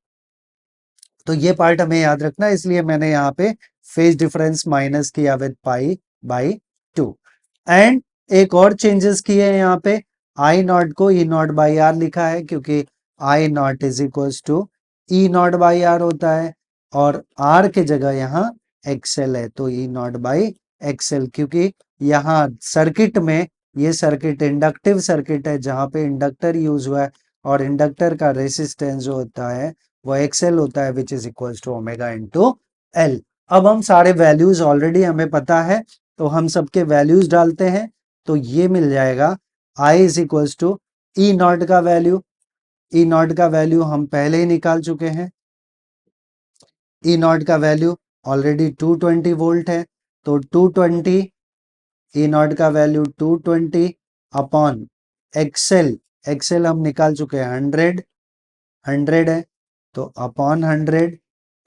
तो ये पार्ट हमें याद रखना है, इसलिए मैंने यहाँ पे फेज डिफरेंस माइनस किया विद π/2। एंड एक और चेंजेस किए हैं यहाँ पे, आई नॉट को ई नॉट बाई आर लिखा है, क्योंकि I not is equals to E not by R होता है, और आर के जगह यहाँ एक्सएल है, तो ई नॉट बाई एक्सएल, क्योंकि यहाँ सर्किट में, ये सर्किट इंडक्टिव सर्किट है जहाँ पे इंडक्टर यूज हुआ है, और इंडक्टर का रेसिस्टेंस जो होता है वो एक्सएल होता है, which is equals to omega into L. अब हम सारे वैल्यूज ऑलरेडी हमें पता है, तो हम सबके वैल्यूज डालते हैं, तो ये मिल जाएगा I is equals to E naught का वैल्यू, ई नॉट का वैल्यू हम पहले ही निकाल चुके हैं, ई नॉट का वैल्यू ऑलरेडी 220 वोल्ट है, तो 220 ई नॉट का वैल्यू 220 अपॉन एक्सएल, एक्सएल हम निकाल चुके हैं 100 है, तो upon 100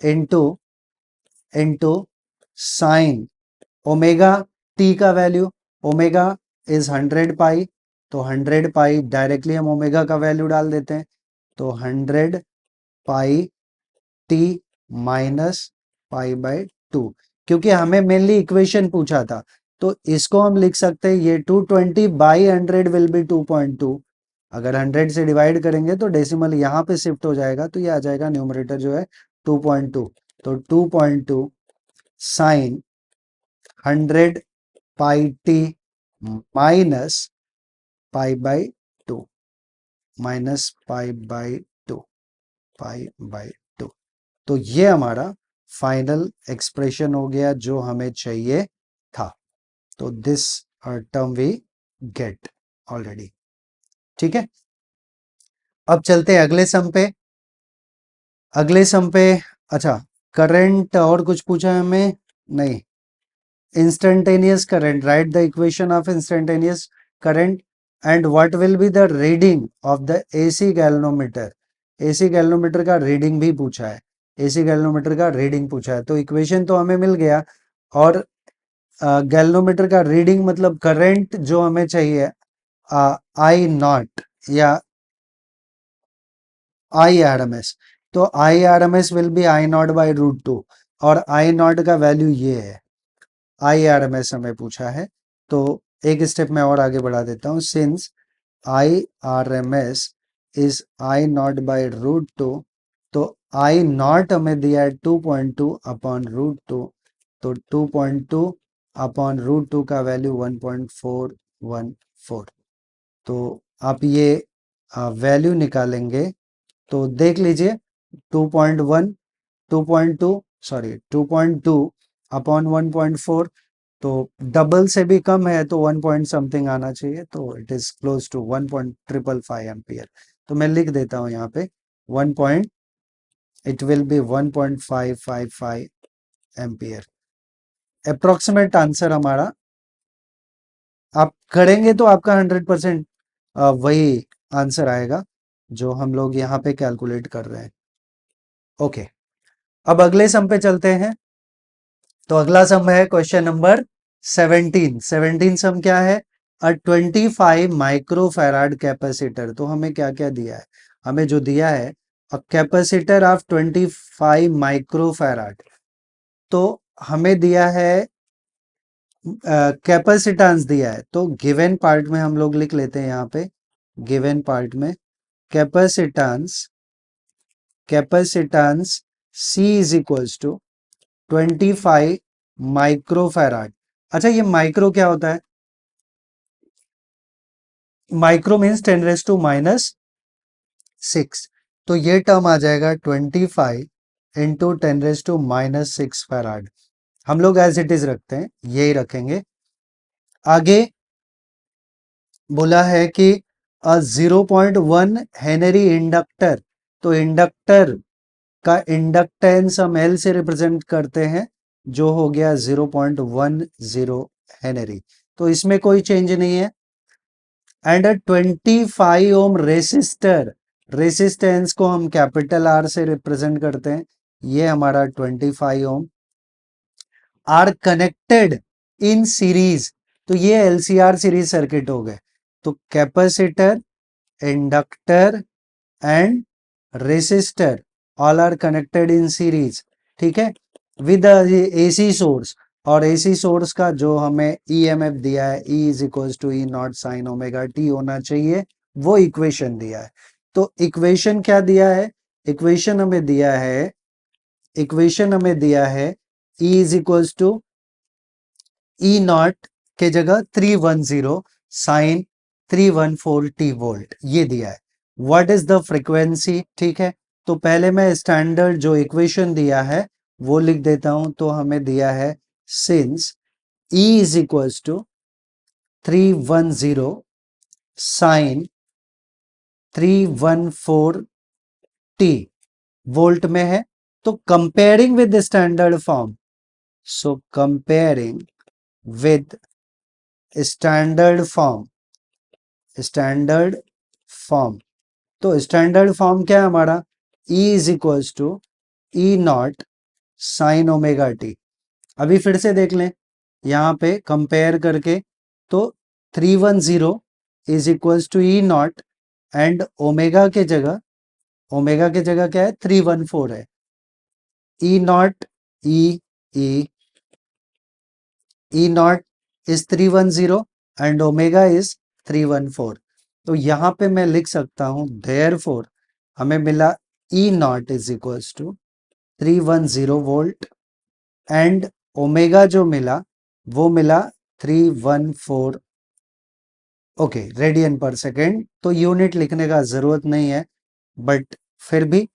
into into sine omega t का वैल्यू, ओमेगा इज 100 पाई, तो 100 पाई डायरेक्टली हम ओमेगा का वैल्यू डाल देते हैं, तो 100 पाई टी माइनस π/2, क्योंकि हमें मेनली इक्वेशन पूछा था, तो इसको हम लिख सकते हैं, ये 220 बाई 100 विल बी 2.2, अगर 100 से डिवाइड करेंगे तो डेसिमल यहाँ पे शिफ्ट हो जाएगा, तो ये आ जाएगा न्यूमरेटर जो है 2.2, तो 2.2 sign 100 pi T minus π/2, minus π/2, π/2। तो ये हमारा फाइनल एक्सप्रेशन हो गया जो हमें चाहिए था, तो this term we get already. ठीक है, अब चलते हैं अगले सम पे। अगले सम पे, अच्छा, करंट और कुछ पूछा है हमें? नहीं, instantaneous current, write the equation of instantaneous current and what will be the reading of the AC galvanometer। AC galvanometer का रीडिंग भी पूछा है, AC galvanometer का रीडिंग पूछा है, तो इक्वेशन तो हमें मिल गया, और गैल्वनोमीटर का रीडिंग मतलब करंट जो हमें चाहिए आई नॉट या आई आर एम एस, तो I R M S will be I not by √2, और आई नॉट का वैल्यू ये है, आई आर एम एस हमें पूछा है, तो एक स्टेप में और आगे बढ़ा देता हूँ, since I R M S is I not by √2, तो आई नॉट हमें दिया है 2.2 अपॉन √2, तो 2.2 अपॉन √2 का वैल्यू 1.414, तो आप ये वैल्यू निकालेंगे, तो देख लीजिए 2.1 2.2 सॉरी 2.2 अपॉन 1.4, तो डबल से भी कम है, तो 1 पॉइंट समथिंग आना चाहिए, तो it is close to 1.555 ampere, तो मैं लिख देता हूं यहाँ पे 1 point, it will be 1.555 ampere. Approximate answer हमारा, आप करेंगे तो आपका 100% वही आंसर आएगा जो हम लोग यहाँ पे कैलकुलेट कर रहे हैं। ओके, अब अगले सम पे चलते हैं, तो अगला सम है क्वेश्चन नंबर 17 सम क्या है, अ 25 माइक्रोफैराड कैपेसिटर, तो हमें क्या क्या दिया है, हमें जो दिया है अ कैपेसिटर ऑफ 25 माइक्रोफैराड, तो हमें दिया है कैपेसिटेंस दिया है, तो गिवन पार्ट में हम लोग लिख लेते हैं यहाँ पे, गिवन पार्ट में capacitance, capacitance C is equals to 25 microfarad. अच्छा, ये माइक्रो क्या होता है? माइक्रो मीन्स 10⁻⁻⁶, तो ये टर्म आ जाएगा 25 इंटू 10⁻⁻⁶ फैराड। हम लोग एज इट इज रखते हैं, यही रखेंगे, आगे बोला है कि 0.1 हेनरी इंडक्टर, तो इंडक्टर का इंडक्टेंस हम एल से रिप्रेजेंट करते हैं, जो हो गया 0.10 हेनरी, तो इसमें कोई चेंज नहीं है। एंड 25 ओम रेसिस्टर, रेसिस्टेंस को हम कैपिटल आर से रिप्रेजेंट करते हैं, ये हमारा 25 ohm are connected in series, तो ये एलसीआर सीरीज सर्किट हो गए। तो capacitor, inductor and resistor all are connected in series, ठीक है, विद एसी सोर्स। और एसी सोर्स का जो हमें ईएमएफ दिया है, E is equal to E not sine omega T होना चाहिए, वो इक्वेशन दिया है। तो इक्वेशन क्या दिया है, इक्वेशन हमें दिया है, इक्वेशन हमें दिया है E is equal to E naught के जगह 310 साइन 314 टी वोल्ट, ये दिया है। व्हाट इज द फ्रीक्वेंसी, ठीक है, तो पहले मैं स्टैंडर्ड जो इक्वेशन दिया है वो लिख देता हूं। तो हमें दिया है since E is equal to 310 sine 314 t volt में है, तो comparing with standard form, so comparing with standard form, standard form, तो स्टैंडर्ड फॉर्म क्या है हमारा, E is equal to E not sine omega t. अभी फिर से देख लें यहां पे कंपेयर करके, तो 310 is equal to E not and omega के जगह, ओमेगा के जगह क्या है 314 है, E not E E E not is 310 and omega is 314। तो यहां पे मैं लिख सकता हूं देयरफॉर हमें मिला E not is equal to 310 volt and omega जो मिला वो मिला 314, ओके, रेडियन पर सेकेंड। तो यूनिट लिखने का जरूरत नहीं है, बट फिर भी,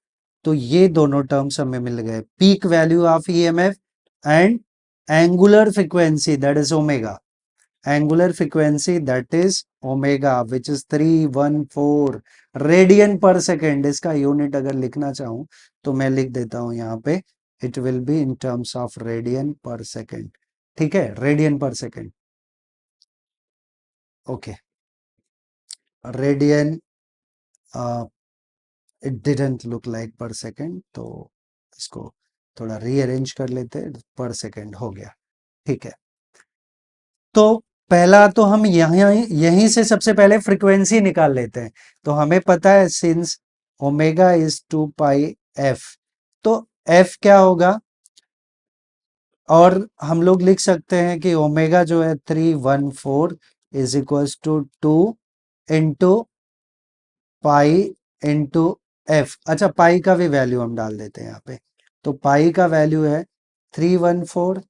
तो ये दोनों टर्म्स हमें मिल गए, peak value of EMF and angular frequency that is omega, angular frequency that is omega which is 314 radian per second. इसका यूनिट अगर लिखना चाहूं तो मैं लिख देता हूं यहाँ पे, it will be in terms of radian per second, ठीक है, radian per second, okay, radian, it didn't look like पर सेकेंड, तो इसको थोड़ा रीअरेंज कर लेते हैं, पर सेकेंड हो गया, ठीक है। तो पहला तो हम यहीं से सबसे पहले फ्रीक्वेंसी निकाल लेते हैं। तो हमें पता है since omega is 2 pi F, तो एफ क्या होगा, और हम लोग लिख सकते हैं कि ओमेगा जो है 314 is equal to 2 into pi into F. अच्छा, पाई का भी वैल्यू हम डाल देते हैं यहाँ पे, तो पाई का वैल्यू है 314,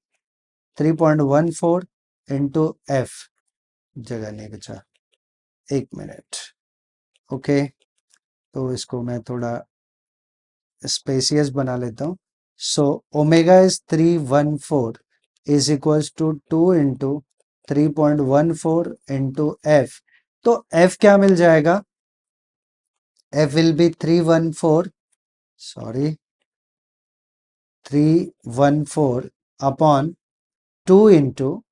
3.14 इंटू एफ, जगह नहीं बचा, एक मिनट, ओके, तो इसको मैं थोड़ा स्पेसियस बना लेता हूँ। So omega is 314 is equals to 2 into 3.14 into F. तो एफ क्या मिल जाएगा, F will be 314, sorry 314 upon 2 into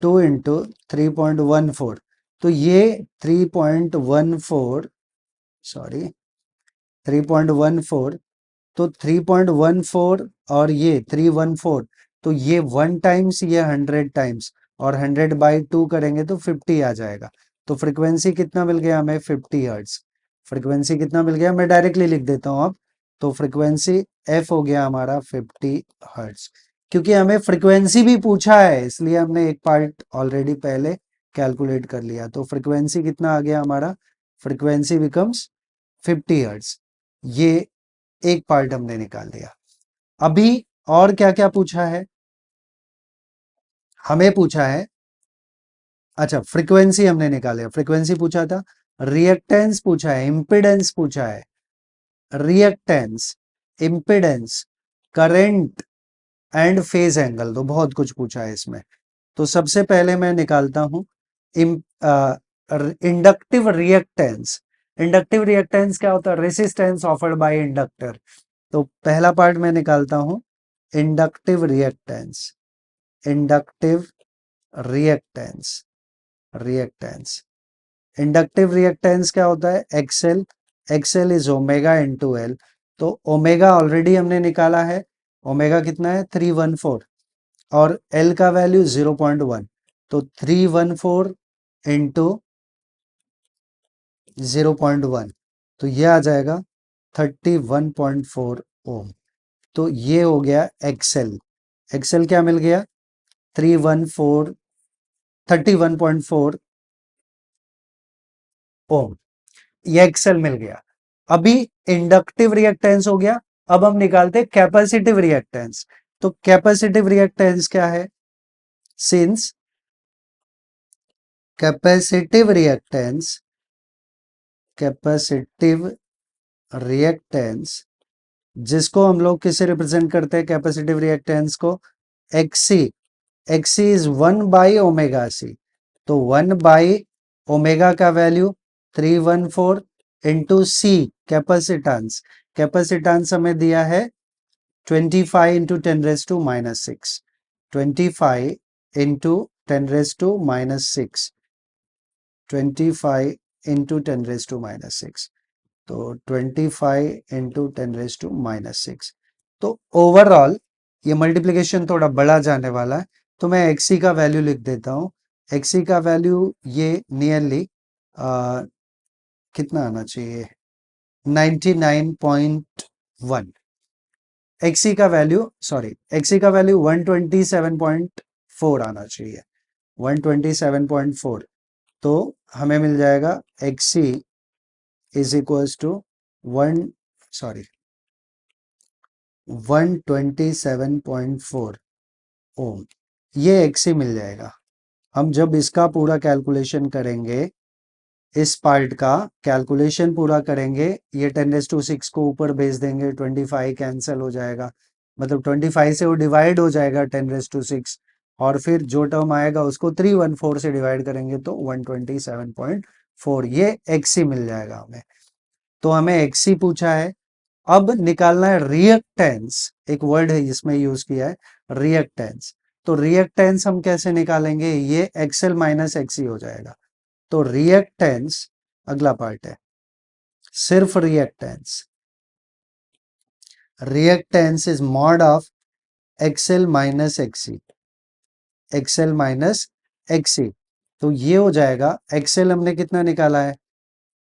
3.14, तो ये 3.14, सॉरी 3.14, तो 3.14 और ये 314, तो ये 1 टाइम्स, ये 100 टाइम्स, और 100/2 करेंगे तो 50 आ जाएगा। तो फ्रीक्वेंसी कितना मिल गया हमें, 50 हर्ट्ज। फ्रीक्वेंसी कितना मिल गया, मैं डायरेक्टली लिख देता हूं अब, तो फ्रीक्वेंसी एफ हो गया हमारा 50 हर्ट्ज। क्योंकि हमें फ्रीक्वेंसी भी पूछा है इसलिए हमने एक पार्ट ऑलरेडी पहले कैलकुलेट कर लिया। तो फ्रीक्वेंसी कितना आ गया हमारा, फ्रीक्वेंसी बिकम्स 50 हर्ट्ज, ये एक पार्ट हमने निकाल लिया। अभी और क्या क्या पूछा है, हमें पूछा है, अच्छा फ्रीक्वेंसी हमने निकाले, फ्रीक्वेंसी पूछा था, रिएक्टेंस पूछा है, इम्पिडेंस पूछा है, reactance, impedance, current and phase angle, तो बहुत कुछ पूछा है इसमें। तो सबसे पहले मैं निकालता हूं इंडक्टिव रिएक्टेंस। इंडक्टिव रिएक्टेंस क्या होता है? Resistance offered bye inductor. तो पहला पार्ट मैं निकालता हूं inductive reactance. Inductive reactance, reactance inductive reactance क्या होता है? XL. XL is omega into L. तो ओमेगा ऑलरेडी हमने निकाला है, ओमेगा कितना है? 314 और एल का वैल्यू 0.1। तो 314 इंटू 0.1 तो ये आ जाएगा 31.4 ओम। तो ये हो गया एक्सएल। एक्सएल क्या मिल गया? 314 31.4 ओम, ये एक्सएल मिल गया। अभी इंडक्टिव रिएक्टेंस हो गया। अब हम निकालते हैं कैपेसिटिव रिएक्टेंस। तो कैपेसिटिव रिएक्टेंस क्या है? Since capacitive reactance, capacitive reactance जिसको हम लोग किसे रिप्रेजेंट करते हैं? कैपेसिटिव रिएक्टेंस को एक्सी। एक्सी इज 1/ओमेगा सी। तो 1/ओमेगा का वैल्यू 314 इंटू सी कैपेसिटेंस। कैपेसिटेंस हमें दिया है 25 इंटू 10⁻⁻⁶। 25 इंटू 10⁻⁻⁶। 25 इंटू 10⁻⁻⁶। तो 25 इंटू 10⁻⁻⁶। तो ओवरऑल ये मल्टीप्लिकेशन थोड़ा बड़ा जाने वाला है, तो मैं एक्सी का वैल्यू लिख देता हूँ। एक्सी का वैल्यू ये नियरली कितना आना चाहिए? 99.1। एक्सी का वैल्यू, सॉरी, एक्सी का वैल्यू 127.4 आना चाहिए। 127.4। तो हमें मिल जाएगा एक्सी इज इक्वल्स टू 127.4 ओम। ये एक्सी मिल जाएगा। हम जब इसका पूरा कैलकुलेशन करेंगे, इस पार्ट का कैलकुलेशन पूरा करेंगे, ये 10⁻⁶ को ऊपर भेज देंगे, 25 कैंसिल हो जाएगा, मतलब 25 से वो डिवाइड हो जाएगा 10⁻⁶, और फिर जो टर्म आएगा उसको 314 से डिवाइड करेंगे तो 127.4 ये एक्सी मिल जाएगा हमें। तो हमें एक्सी पूछा है। अब निकालना है रिएक्टेंस। एक वर्ड है इसमें यूज किया है, रिएक्टेंस। तो रिएक्टेंस हम कैसे निकालेंगे? ये एक्सएल माइनस एक्सी हो जाएगा। तो रिएक्टेंस अगला पार्ट है, सिर्फ reactance. Reactance is mod of XL minus XC. XL minus XC. तो ये हो जाएगा, एक्सएल हमने कितना निकाला है?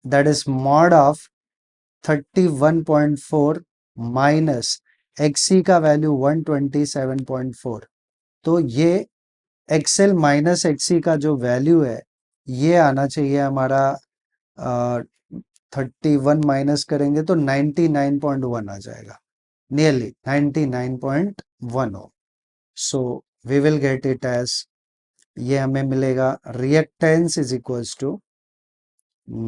That is mod of 31.4 minus XC का वैल्यू 127.4। तो ये एक्सएल माइनस एक्सी का जो वैल्यू है ये आना चाहिए हमारा 31 माइनस करेंगे तो 99.1 आ जाएगा, नियरली 99.1 हो। So we will get it as, ये हमें मिलेगा reactance is equals to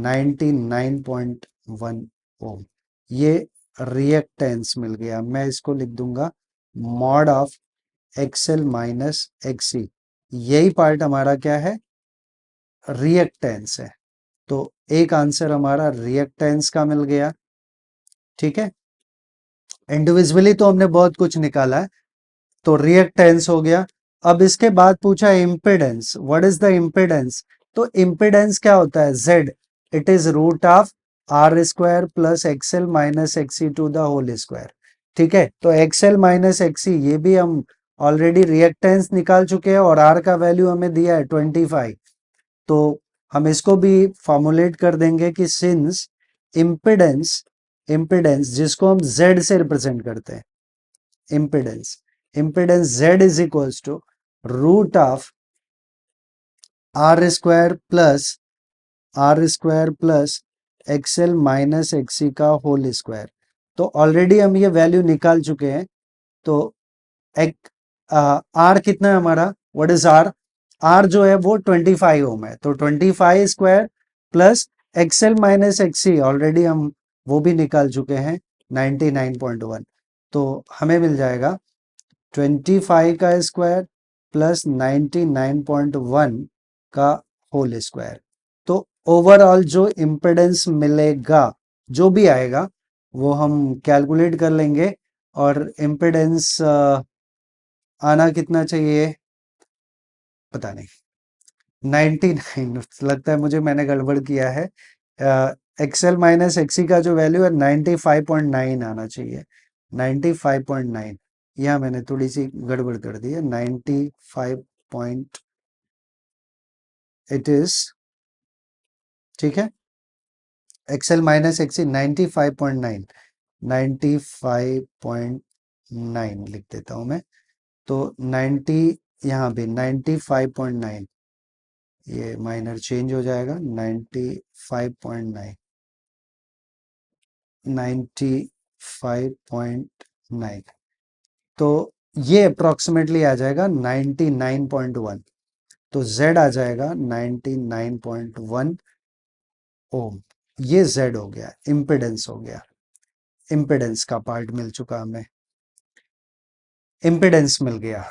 99.1 ohm. ये रिएक्टेंस मिल गया। मैं इसको लिख दूंगा mod of XL minus XC. यही पार्ट हमारा क्या है? रिएक्टेंस है। तो एक आंसर हमारा रिएक्टेंस का मिल गया। ठीक है, इंडिविजुअली तो हमने बहुत कुछ निकाला है, तो रिएक्टेंस हो गया। अब इसके बाद पूछा impedance. What is the impedance? तो इम्पिडेंस क्या होता है? Z, it is root of R square plus XL minus XC to the whole square. ठीक है, तो एक्सएल माइनस एक्सी ये भी हम ऑलरेडी रिएक्टेंस निकाल चुके हैं और आर का वैल्यू हमें दिया है 25। तो हम इसको भी फॉर्मुलेट कर देंगे कि सिंस इम्पिडेंस, इम्पिडेंस जिसको हम Z से रिप्रेजेंट करते हैं, impedance, impedance Z is equals to root of R square plus XL minus XC का होल स्क्वायर। तो ऑलरेडी हम ये वैल्यू निकाल चुके हैं। तो एक आर कितना है हमारा? What is are? आर जो है वो 25 ओम है। तो 25 square plus XL minus XC already हम वो भी निकाल चुके हैं 99.1। तो हमें मिल जाएगा 25 का स्क्वायर प्लस 99.1 का होल स्क्वायर। तो ओवरऑल जो इम्पिडेंस मिलेगा, जो भी आएगा वो हम कैलकुलेट कर लेंगे। और इम्पिडेंस आना कितना चाहिए पता नहीं, 99 लगता है मुझे, मैंने गड़बड़ किया है। एक्सएल माइनस एक्सी का जो वैल्यू है 95.9 आना चाहिए, 95.9। यहाँ मैंने थोड़ी सी गड़बड़ कर दी है, 95 पॉइंट इट इज, ठीक है। एक्सएल माइनस एक्सी 95.9, 95.9 लिख देता हूँ मैं। तो 90, यहाँ भी 95.9, ये माइनर चेंज हो जाएगा, 95.9, 95.9। तो ये अप्रोक्सीमेटली आ जाएगा 99.1। तो Z आ जाएगा 99.1 ओम। ये Z हो गया, इम्पिडेंस हो गया, इम्पिडेंस का पार्ट मिल चुका हमें, इम्पिडेंस मिल गया।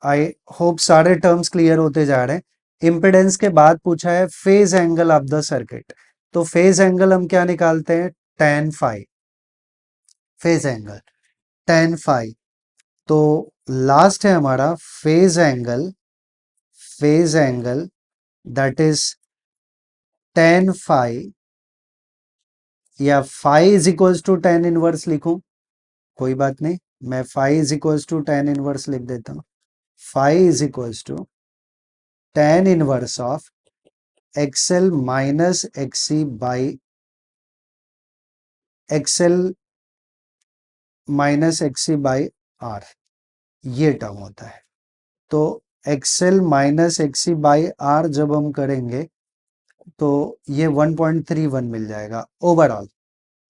आई होप सारे टर्म्स क्लियर होते जा रहे हैं। इम्पिडेंस के बाद पूछा है phase angle of the circuit. तो फेज एंगल हम क्या निकालते हैं, tan phi, phase angle tan phi. तो लास्ट है हमारा phase angle, phase angle that is tan phi, या phi is equals to tan inverse लिखूं, कोई बात नहीं, मैं phi is equals to tan inverse लिख देता हूं। Phi is equals to tan inverse of XL minus XC by XL minus XC by R, ये टर्म होता है। तो XL minus XC by R जब हम करेंगे तो ये 1.31 मिल जाएगा ओवरऑल।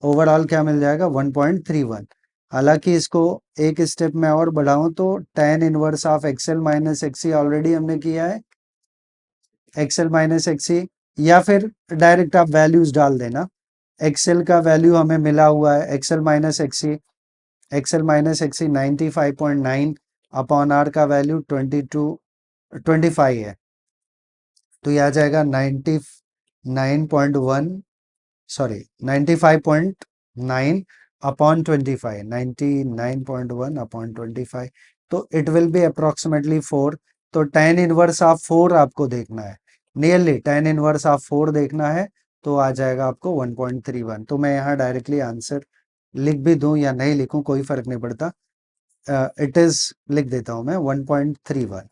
ओवरऑल क्या मिल जाएगा, 1.31। हालांकि इसको एक स्टेप में और बढ़ाऊं तो tan inverse of XL minus XC already हमने किया है, एक्सएल माइनस एक्सी, या फिर डायरेक्ट आप वैल्यूज डाल देना। एक्सएल का वैल्यू हमें मिला हुआ है, XL minus XC, XL minus XC 95.9 upon R का वैल्यू 25 है। तो यह आ जाएगा 99.1, सॉरी 95.9 अपॉन 25, 99.1 अपॉन 25। तो इट विल बी अप्रोक्सीमेटली 4। तो tan इनवर्स ऑफ 4 आपको देखना है, नियरली tan इनवर्स ऑफ 4 देखना है, तो आ जाएगा आपको 1.31। तो मैं यहाँ डायरेक्टली आंसर लिख भी दूं या नहीं लिखूं कोई फर्क नहीं पड़ता, इट इज लिख देता हूं मैं 1.31।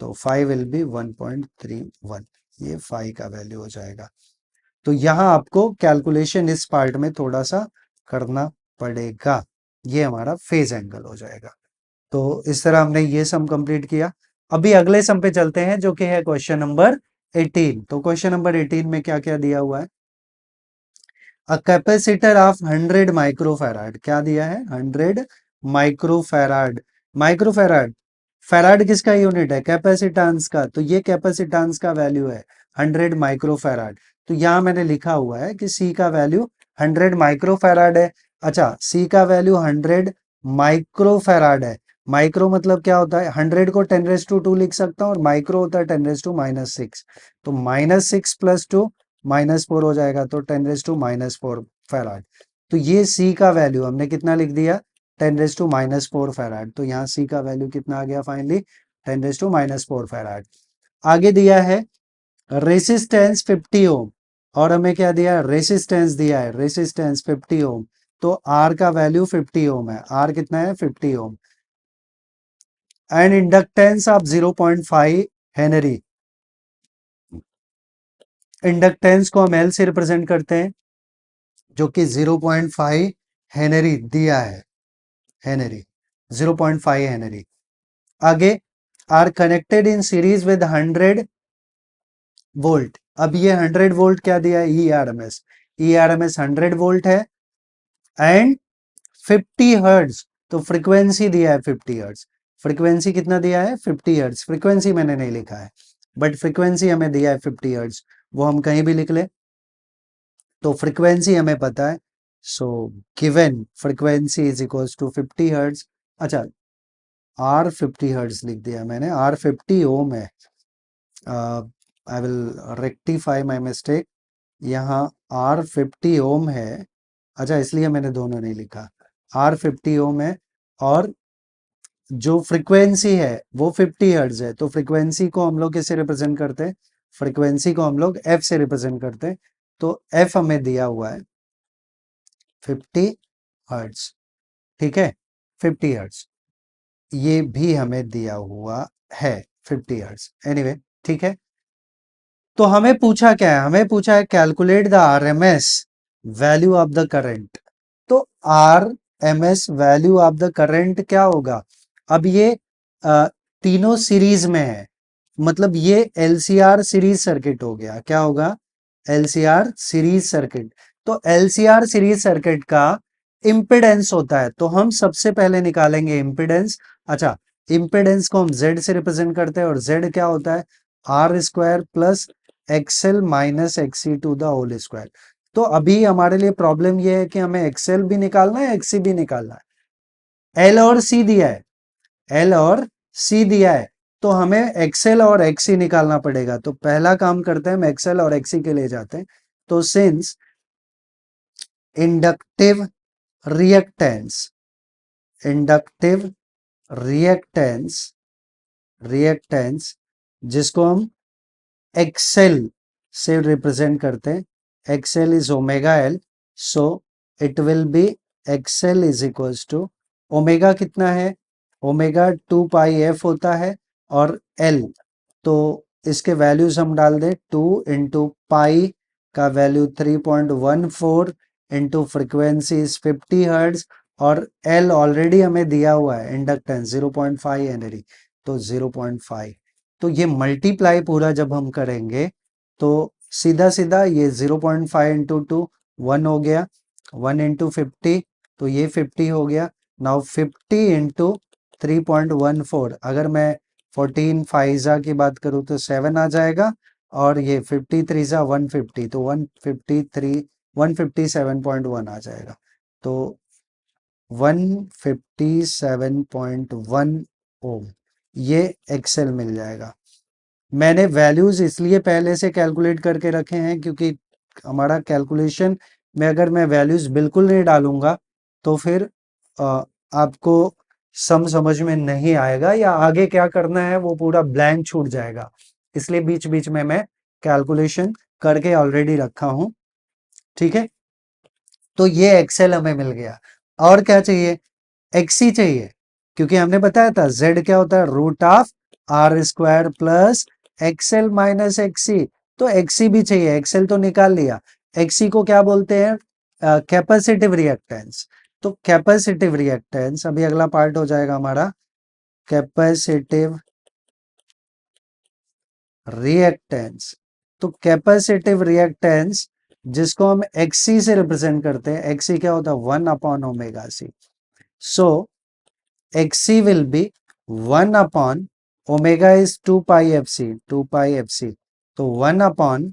तो 5 विल बी 1.31, ये 5 का वैल्यू हो जाएगा। तो यहाँ आपको कैलकुलेशन इस पार्ट में थोड़ा सा करना पड़ेगा, ये हमारा फेज एंगल हो जाएगा। तो इस तरह हमने ये सम कंप्लीट किया। अभी अगले सम पे चलते हैं जो कि है क्वेश्चन नंबर 18। तो क्वेश्चन नंबर 18 में क्या क्या दिया हुआ है, अ कैपेसिटर ऑफ 100 माइक्रोफैराड, क्या दिया है 100 माइक्रोफैराड। माइक्रोफैराड, फैराड किसका यूनिट है, कैपेसिटेंस का, तो ये कैपेसिटेंस का वैल्यू है 100 माइक्रोफैराड। तो यहां मैंने लिखा हुआ है कि सी का वैल्यू 100 माइक्रोफैराड है। अच्छा, सी का वैल्यू 100 माइक्रोफैराड है। माइक्रो मतलब क्या होता है, 100 को 10⁻² लिख सकता हूँ, और माइक्रो होता है 10⁻⁻6। तो -6 + 2 -4 हो जाएगा, तो 10⁻⁻4 फैराड। तो ये सी का वैल्यू हमने कितना लिख दिया, 10⁻⁻4 फैराड। तो यहाँ सी का वैल्यू कितना आ गया फाइनली, 10⁻⁻4 फैराड। आगे दिया है रेसिस्टेंस 50 ओम, और हमें क्या दिया है, रेसिस्टेंस दिया है, रेसिस्टेंस 50 ओम। तो आर का वैल्यू 50 ओम है, आर कितना है 50 ohm. And inductance of 0.5 henry, inductance को हम एल से रिप्रेजेंट करते हैं, जो कि 0.5 हेनरी दिया है, हेनरी 0.5 हेनरी। आगे are connected in series with 100 volt. अब ये 100 वोल्ट क्या दिया है, E R M S, E R M S 100 volt है, एंड 50 हर्ट्ज। तो फ्रीक्वेंसी दिया है 50 हर्ट्ज। फ्रीक्वेंसी कितना दिया है 50 हर्ट्ज, फ्रीक्वेंसी मैंने नहीं लिखा है, बट फ्रीक्वेंसी हमें दिया है 50 हर्ट्ज, वो हम कहीं भी लिख ले। तो फ्रीक्वेंसी हमें पता है, so given frequency is equals to 50 hertz. अच्छा, R50 हर्ट्ज लिख दिया मैंने, R50 ओम है। I will rectify my mistake, यहाँ R50 ओम है। अच्छा, इसलिए मैंने दोनों नहीं लिखा। R50 ओम है और जो फ्रीक्वेंसी है वो 50 हर्ट्ज है। तो फ्रीक्वेंसी को हम लोग किससे रिप्रेजेंट करते हैं? फ्रीक्वेंसी को हम लोग एफ से रिप्रेजेंट करते हैं। तो एफ हमें दिया हुआ है 50 हर्ट्ज, ठीक है, 50 हर्ट्ज ये भी हमें दिया हुआ है, 50 हर्ट्ज। एनीवे, ठीक है। तो हमें पूछा क्या है? हमें पूछा है calculate the RMS value of the current. तो RMS value of the current क्या होगा? अब ये तीनों सीरीज में है, मतलब ये एलसीआर सीरीज सर्किट हो गया। क्या होगा? LCR series circuit. तो एलसीआर सीरीज सर्किट का इम्पिडेंस होता है, तो हम सबसे पहले निकालेंगे इम्पिडेंस। अच्छा, इम्पिडेंस को हम जेड से रिप्रेजेंट करते हैं और जेड क्या होता है? R square plus XL minus XC to the whole square. तो अभी हमारे लिए प्रॉब्लम यह है कि हमें एक्सएल भी निकालना है, एक्सी भी निकालना है। एल और सी दिया है, एल और सी दिया है, तो हमें एक्सएल और एक्सी निकालना पड़ेगा। तो पहला काम करते हैं, हम एक्सएल और एक्सी के लिए जाते हैं। तो since inductive reactance, inductive reactance, reactance जिसको हम एक्सएल से रिप्रेजेंट करते हैं, XL is omega L, so it will be XL is equals to omega कितना है? ओमेगा 2 पाई एफ होता है और एल, तो इसके वैल्यूज हम डाल दें, 2 इंटू पाई का value 3.14 into frequency is 50 hertz और एल ऑलरेडी हमें दिया हुआ है इंडक्टेंस 0.5 हेनरी, तो 0.5। तो ये मल्टीप्लाई पूरा जब हम करेंगे तो सीधा सीधा ये 0.5 इंटू 2 1 हो गया, 1 इंटू 50 तो ये 50 हो गया। नाउ 50 इंटू 3.14, अगर मैं 14 फाइजा की बात करूँ तो 7 आ जाएगा और ये 53 जा 150, तो 153 157.1 आ जाएगा। तो 157.1 ओम ये एक्सेल मिल जाएगा। मैंने वैल्यूज इसलिए पहले से कैलकुलेट करके रखे हैं क्योंकि हमारा कैलकुलेशन में अगर मैं वैल्यूज बिल्कुल नहीं डालूंगा तो फिर आपको समझ में नहीं आएगा या आगे क्या करना है वो पूरा ब्लैंक छूट जाएगा। इसलिए बीच बीच में मैं कैलकुलेशन करके ऑलरेडी रखा हूं, ठीक है। तो ये एक्सेल हमें मिल गया। और क्या चाहिए? एक्सी चाहिए, क्योंकि हमने बताया था जेड क्या होता है? Root of R square plus XL minus XC. तो एक्सी भी चाहिए, एक्सएल तो निकाल लिया। एक्सी को क्या बोलते हैं? Capacitive reactance. तो कैपेसिटिव रिएक्टेंस अभी अगला पार्ट हो जाएगा हमारा, कैपेसिटिव रिएक्टेंस। तो कैपेसिटिव रिएक्टेंस जिसको हम एक्सी से रिप्रेजेंट करते हैं, एक्सी क्या होता है? 1/ओमेगा सी। सो XC will be 1 upon omega is 2 pi FC, 2 pi FC। तो 1 upon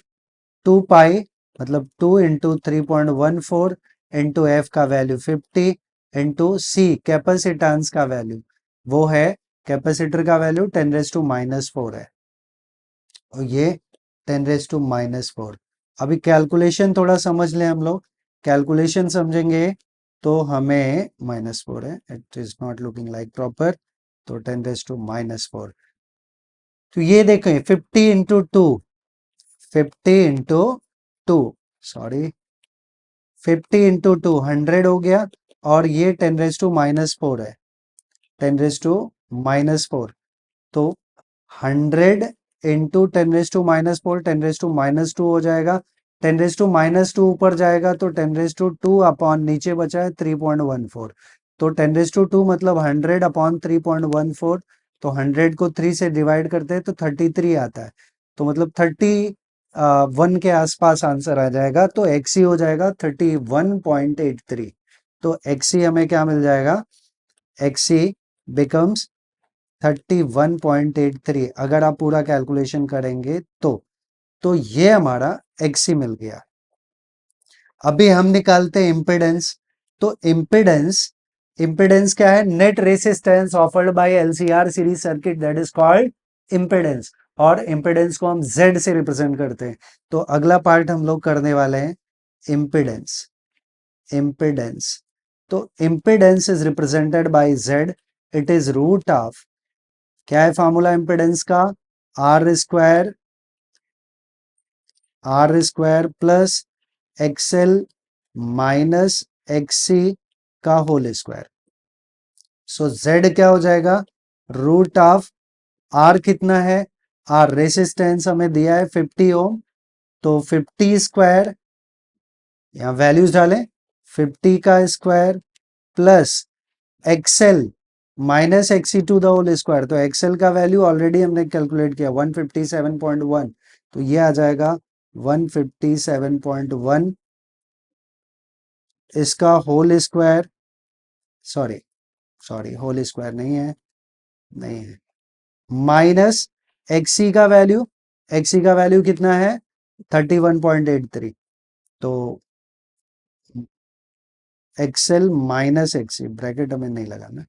2 pi मतलब 2 इंटू 3.14 इंटू एफ का वैल्यू 50 इंटू सी कैपेसिटेंस का वैल्यू वो है, कैपेसिटर का वैल्यू 10⁻⁻⁴ है और ये 10⁻⁻⁴। अभी कैलकुलेशन थोड़ा समझ लें हम लोग। कैलकुलेशन समझेंगे तो हमें -4 है, it is not looking like proper, तो 10⁻⁻⁴। तो ये देखें 50 इंटू 2, 50 इंटू 2, सॉरी 50 इंटू 2 100 हो गया और ये 10⁻⁻⁴ है, 10⁻⁻⁴। तो 100 इंटू 10⁻⁻⁴, 10⁻⁻2 हो जाएगा। 10⁻⁻2 ऊपर जाएगा तो 10⁻2 अपॉन नीचे बचा है 3.14, तो 10⁻2 मतलब 100 अपॉन 3.14। तो 100 को 3 से डिवाइड करते हैं तो 33 आता है, तो मतलब 31 के आसपास आंसर आ जाएगा। तो एक्सी हो जाएगा 31.83। तो एक्सी हमें क्या मिल जाएगा? एक्सी बिकम्स 31.83 अगर आप पूरा कैलकुलेशन करेंगे तो ये हमारा एक्सी मिल गया। अभी हम निकालते हैं इम्पिडेंस। तो इम्पिडेंस इम्पिडेंस क्या है? Net resistance offered bye LCR series circuit, that is called impedance. और इम्पिडेंस को हम जेड से रिप्रेजेंट करते हैं। तो अगला पार्ट हम लोग करने वाले हैं इम्पिडेंस। इम्पिडेंस, तो impedance is represented by Z, it is root of, क्या है फॉर्मूला इम्पिडेंस का? R square plus XL minus XC का होल स्क्वायर। सो जेड क्या हो जाएगा? रूट ऑफ, आर कितना है? आर रेसिस्टेंस हमें दिया है 50 ओम, तो 50 स्क्वायर, यहां वैल्यूज डालें, 50 का square plus XL minus XC to the whole square. तो एक्सएल का वैल्यू ऑलरेडी हमने कैलकुलेट किया 157.1, तो ये आ जाएगा 157.1, इसका whole square, sorry sorry whole square नहीं है, नहीं है, माइनस एक्सी का वैल्यू, एक्सी का वैल्यू कितना है? 31.83, तो एक्सएल माइनस एक्सी, ब्रैकेट हमें नहीं लगाना,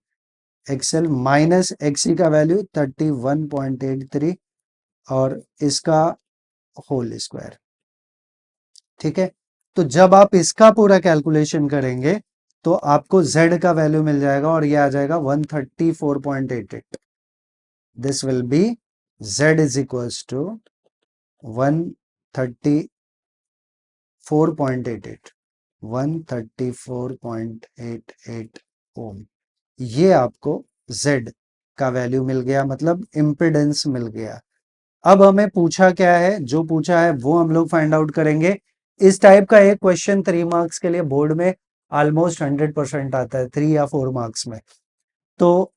एक्सएल माइनस एक्सी का वैल्यू 31.83 और इसका होल स्क्वायर। ठीक है, तो जब आप इसका पूरा कैलकुलेशन करेंगे तो आपको z का वैल्यू मिल जाएगा और ये आ जाएगा 134.88। This will be z is equals to 134.88, 134.88 ohm. ये आपको z का वैल्यू मिल गया, मतलब इम्पिडेंस मिल गया। अब हमें पूछा क्या है? जो पूछा है वो हम लोग फाइंड आउट करेंगे। इस टाइप का एक क्वेश्चन 3 मार्क्स के लिए बोर्ड में ऑलमोस्ट 100% आता है, 3 या 4 मार्क्स में। तो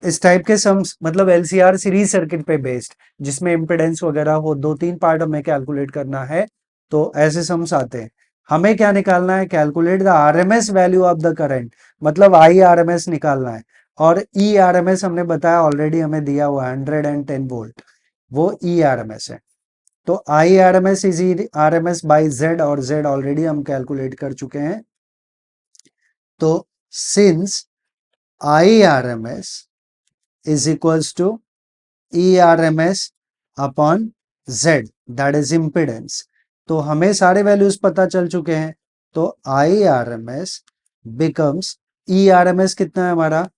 इस टाइप के सम्स, मतलब एलसीआर सीरीज सर्किट पे बेस्ड, जिसमें इम्पिडेंस वगैरह हो, 2-3 पार्ट हमें कैलकुलेट करना है, तो ऐसे सम्स आते हैं। हमें क्या निकालना है? Calculate the RMS value of the current, मतलब आई आरएमएस निकालना है। और ई आरएमएस हमने बताया ऑलरेडी, हमें दिया हुआ 110 वोल्ट, वो ई आरएमएस है। तो I RMS is RMS by Z, और जेड ऑलरेडी हम कैलकुलेट कर चुके हैं। तो since I RMS is equals to E RMS upon Z, that is impedance, तो हमें सारे वैल्यूज पता चल चुके हैं। तो I RMS becomes, E RMS कितना है हमारा?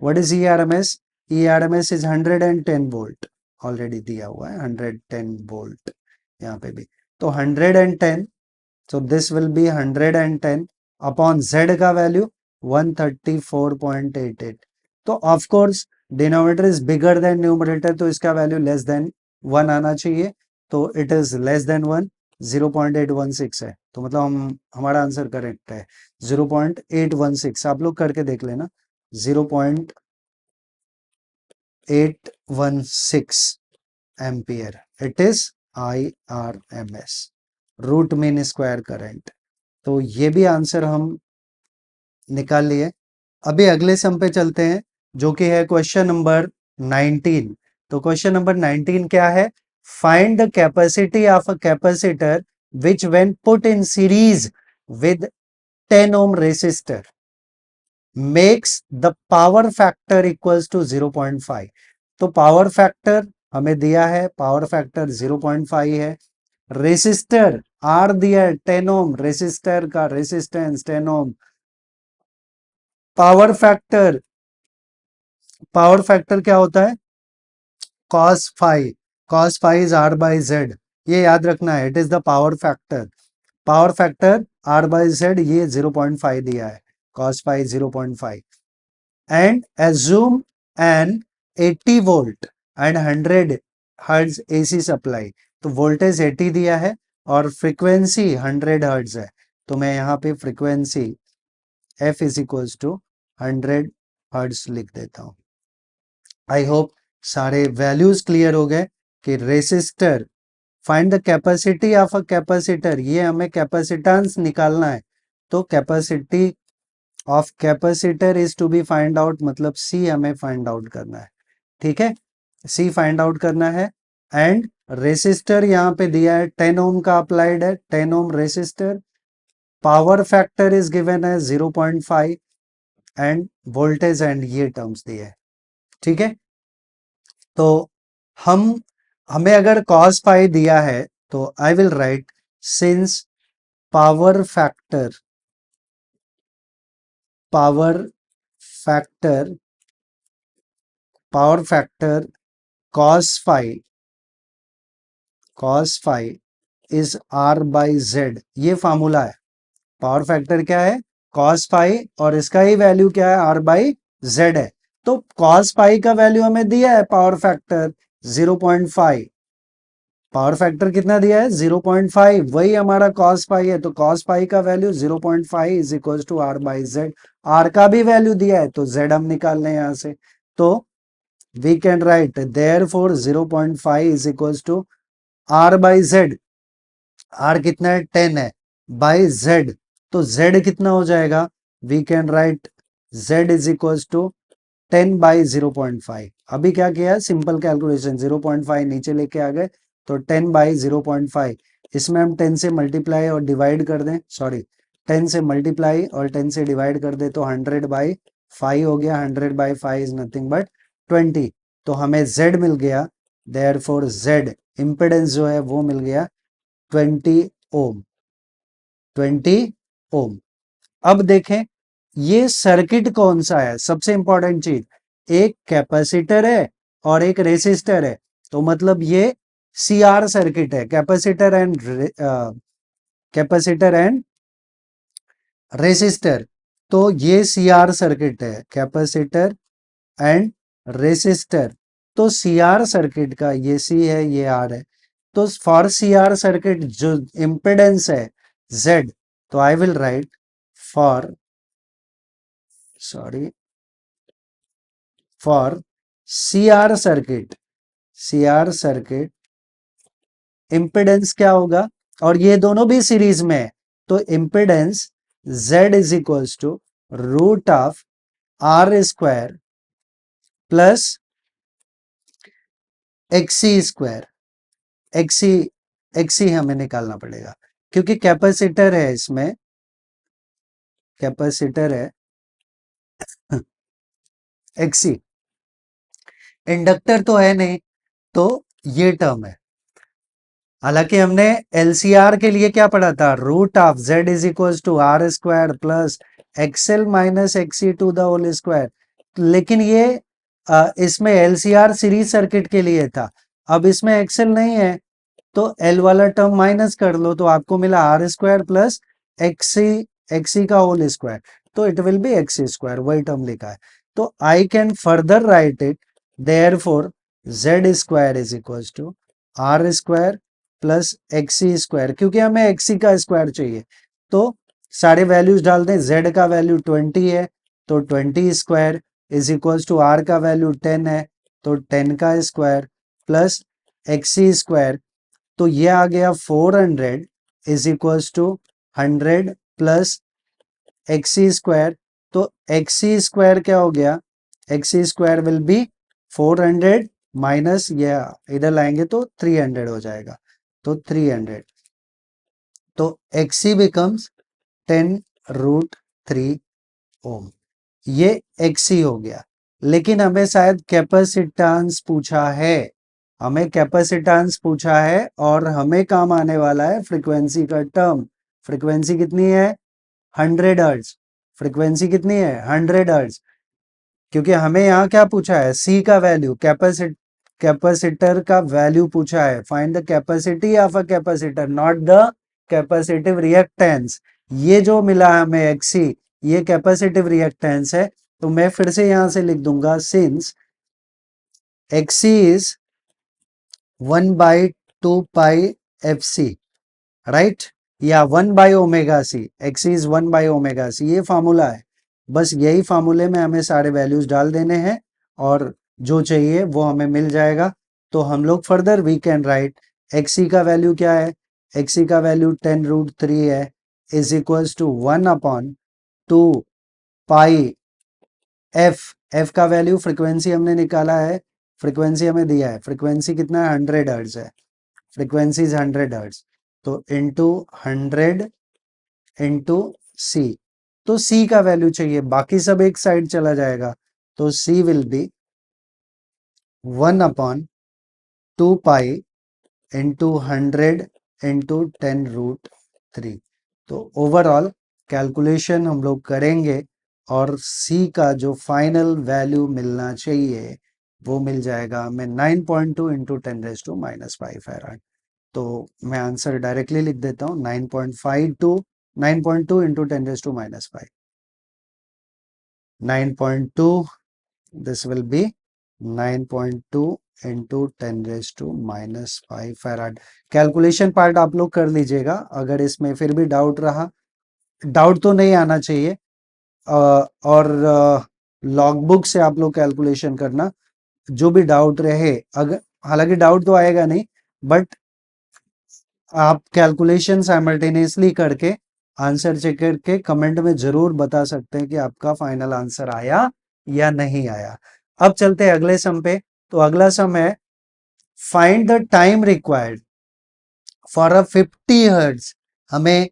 What is E RMS? E RMS is 110 volt, already दिया हुआ है 110 वोल्ट यहाँ पे भी। तो 110, so this will be 110 upon z का वैल्यू 134.88। तो of course denominator is bigger than numerator, तो इसका वैल्यू लेस देन 1 आना चाहिए। तो इट इज लेस देन 1, 0.816 है, तो मतलब हमारा आंसर करेक्ट है 0.816। आप लोग करके देख लेना, 0.816 ampere, it is IRMS, root mean square current. तो ये भी आंसर हम निकाल लिए। अभी अगले सम पे चलते हैं, जो कि है क्वेश्चन नंबर 19। तो क्वेश्चन नंबर 19 क्या है? Find the capacity of a capacitor which when put in series with 10 ohm resistor makes the power factor equals to 0.5। तो पावर फैक्टर हमें दिया है, पावर फैक्टर 0.5 है। रेसिस्टर आर दिया है 10 ओम, रेसिस्टर का रेसिस्टेंस 10 ओम। पावर फैक्टर, पावर फैक्टर क्या होता है? cos phi, cos phi is r by z, ये याद रखना है, it is the power factor. Power factor r by z, ये 0.5 दिया है, cos phi 0.5। And assume an 80 volt and 100 hertz AC supply. तो वोल्टेज 80 दिया है और फ्रीक्वेंसी 100 हर्ट्ज है, तो मैं यहाँ पे frequency f is equals to 100 hertz लिख देता हूँ। आई होप सारे वैल्यूज क्लियर हो गए कि resistor, find the capacity of a capacitor, ये हमें कैपेसिटेंस निकालना है। तो capacity of capacitor is to be find out, मतलब सी हमें फाइंड आउट करना है। ठीक है, सी फाइंड आउट करना है। एंड रेसिस्टर यहाँ पे दिया है 10 ओम का अप्लाइड है, 10 ohm resistor. Power factor is given है 0.5, एंड वोल्टेज एंड ये टर्म्स दिए हैं, ठीक है। तो हम हमें अगर cos पाई दिया है तो I will write since power factor power factor power factor cos phi is r by z, ये फॉर्मूला है। पावर फैक्टर क्या है? cos phi, और इसका ही वैल्यू क्या है? r बाई z है। तो cos phi का वैल्यू हमें दिया है पावर फैक्टर 0.5, पावर फैक्टर कितना दिया है? 0.5, वही हमारा cos phi है। तो cos phi का value 0.5 is equal to r by z। r का भी वैल्यू दिया है तो z हम निकाल लें यहां से। तो we can write therefore 0.5 is equal to r by z। r कितना है? 10 है, बाई z। तो z कितना हो जाएगा? We can write z is equal to 10 by 0.5। अभी क्या किया? सिंपल कैलकुलेशन, 0.5 नीचे लेके आ गए तो 10 बाई 0.5, इसमें हम 10 से मल्टीप्लाई और डिवाइड कर दें, सॉरी 10 से मल्टीप्लाई और 10 से डिवाइड कर दे तो 100 बाई 5 हो गया। 100 बाई 5 इज नथिंग बट 20। तो हमें z मिल गया, देयरफॉर z इम्पिडेंस जो है वो मिल गया 20 ओम। 20 ओम। अब देखें ये सर्किट कौन सा है, सबसे इंपॉर्टेंट चीज, एक कैपेसिटर है और एक रेसिस्टर है। तो मतलब ये सीआर सर्किट है, कैपेसिटर एंड रेसिस्टर। तो ये सीआर सर्किट है, कैपेसिटर एंड रेसिस्टर। तो सीआर सर्किट का ये सी है, ये आर है। तो फॉर सीआर सर्किट जो इम्पिडेंस है जेड, तो I will right for sorry for CR circuit impedance क्या होगा? और ये दोनों भी सीरीज में है तो impedance Z is equals to root of R square plus XC square. XC XC हमें निकालना पड़ेगा क्योंकि कैपेसिटर है, इसमें कैपेसिटर है एक्सी, इंडक्टर तो है नहीं, तो ये टर्म है। हालांकि हमने एलसीआर के लिए क्या पढ़ा था? Root of Z is equal to R square plus XL minus XC to the whole square. लेकिन ये इसमें एलसीआर सीरीज सर्किट के लिए था। अब इसमें एक्सएल नहीं है तो एल वाला टर्म माइनस कर लो तो आपको मिला R square plus XC XC का होल स्क्वायर। तो it will be XC square, वही टर्म लिखा है। तो I can further write it therefore Z square is equal to R square plus XC square, क्योंकि हमें एक्सी का स्क्वायर चाहिए। तो सारे वैल्यूज डाल दें। जेड का वैल्यू 20 है तो 20 square is equal to R का वैल्यू 10 है तो 10 का स्क्वायर प्लस एक्सी स्क्वायर। तो ये आ गया 400 is equals to 100 plus XC square. तो एक्सी स्क्वायर क्या हो गया? XC square will be 400 minus, ये इधर लाएंगे तो 300 हो जाएगा, तो 300। तो एक्सी बिकम्स 10 रूट 3 ओम। ये एक्सी हो गया। लेकिन हमें शायद कैपेसिटेंस पूछा है, हमें कैपेसिटेंस पूछा है और हमें काम आने वाला है फ्रीक्वेंसी का टर्म। फ्रीक्वेंसी कितनी है? 100 हर्ट्ज। फ्रीक्वेंसी कितनी है? 100 हर्ट्ज। क्योंकि हमें यहाँ क्या पूछा है? सी का वैल्यू, कैपेसिटर का वैल्यू पूछा है। Find the capacity of a capacitor, not the capacitive reactance. ये जो मिला हमें एक्सी, ये कैपेसिटिव रिएक्टेंस है। तो मैं फिर से यहां से लिख दूंगा since XC is 1 by 2 pi F C, right, या 1 by omega C. XC is 1 by omega C, ये फार्मूला है। बस यही फार्मूले में हमें सारे वैल्यूज डाल देने हैं और जो चाहिए वो हमें मिल जाएगा। तो हम लोग further we can write XC का वैल्यू क्या है? एक्सी का वैल्यू 10 रूट 3 है is equals to 1 upon 2 pi F का वैल्यू, फ्रीक्वेंसी हमने निकाला है, फ्रीक्वेंसी हमें दिया है, फ्रीक्वेंसी कितना है? 100 हर्ट्ज है, फ्रीक्वेंसी इज 100 हर्ट्ज। तो इंटू 100 इंटू सी, तो c का वैल्यू चाहिए, बाकी सब एक साइड चला जाएगा, तो c will be 1/2 pi into 100 into 10√3। तो ओवरऑल कैलकुलेशन हम लोग करेंगे और c का जो फाइनल वैल्यू मिलना चाहिए वो मिल जाएगा हमें 9.2 इंटू 10⁻⁻5 फैराड। तो मैं आंसर डायरेक्टली लिख देता हूँ, 9.2 into 10⁻⁻5, 9.2, this will be 9.2 into 10⁻⁻5 farad. Calculation part आप लोग कर लीजिएगा, अगर इसमें फिर भी डाउट रहा, डाउट तो नहीं आना चाहिए, और लॉग बुक से आप लोग कैलकुलेशन करना, जो भी डाउट रहे, अगर हालांकि डाउट तो आएगा नहीं, बट आप कैलकुलेशन साइमल्टेनियसली करके आंसर चेक करके कमेंट में जरूर बता सकते हैं कि आपका फाइनल आंसर आया या नहीं आया। अब चलते हैं अगले सम पे। तो अगला सम है, find the time required for a 50 hertz. हमें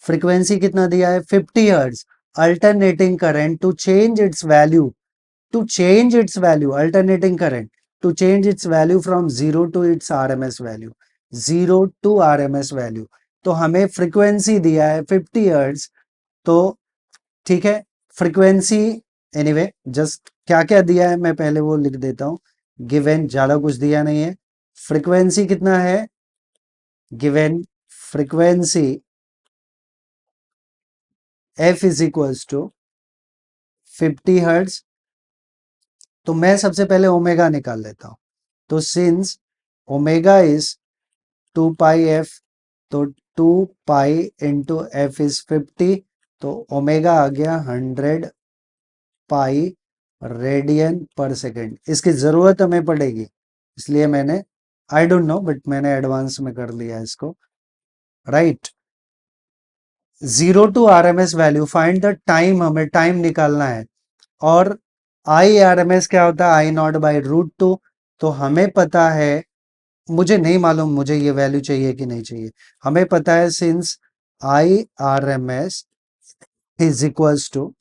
फ्रीक्वेंसी कितना दिया है, 50 hertz, alternating current to change its value, alternating current to change its value from 0 to its RMS value, 0 to RMS value। तो हमें फ्रीक्वेंसी दिया है 50 hertz, तो ठीक है, फ्रीक्वेंसी एनीवे जस्ट क्या क्या दिया है मैं पहले वो लिख देता हूं, गिवन, ज्यादा कुछ दिया नहीं है। फ्रीक्वेंसी कितना है, given frequency f is equals to 50 hertz. तो मैं सबसे पहले ओमेगा निकाल लेता हूं, तो since omega is 2 pi F, तो 2 पाई इंटू एफ इज 50, तो ओमेगा आ गया 100 पाई रेडियन पर सेकेंड। इसकी जरूरत हमें पड़ेगी, इसलिए मैंने, आई डोंट नो बट मैंने एडवांस में कर लिया इसको, right. 0 to RMS value, find the time, हमें टाइम निकालना है, और IRMS क्या होता है, I0/√2। तो हमें पता है, मुझे नहीं मालूम मुझे ये वैल्यू चाहिए कि नहीं चाहिए, हमें पता है since IRMS is equals to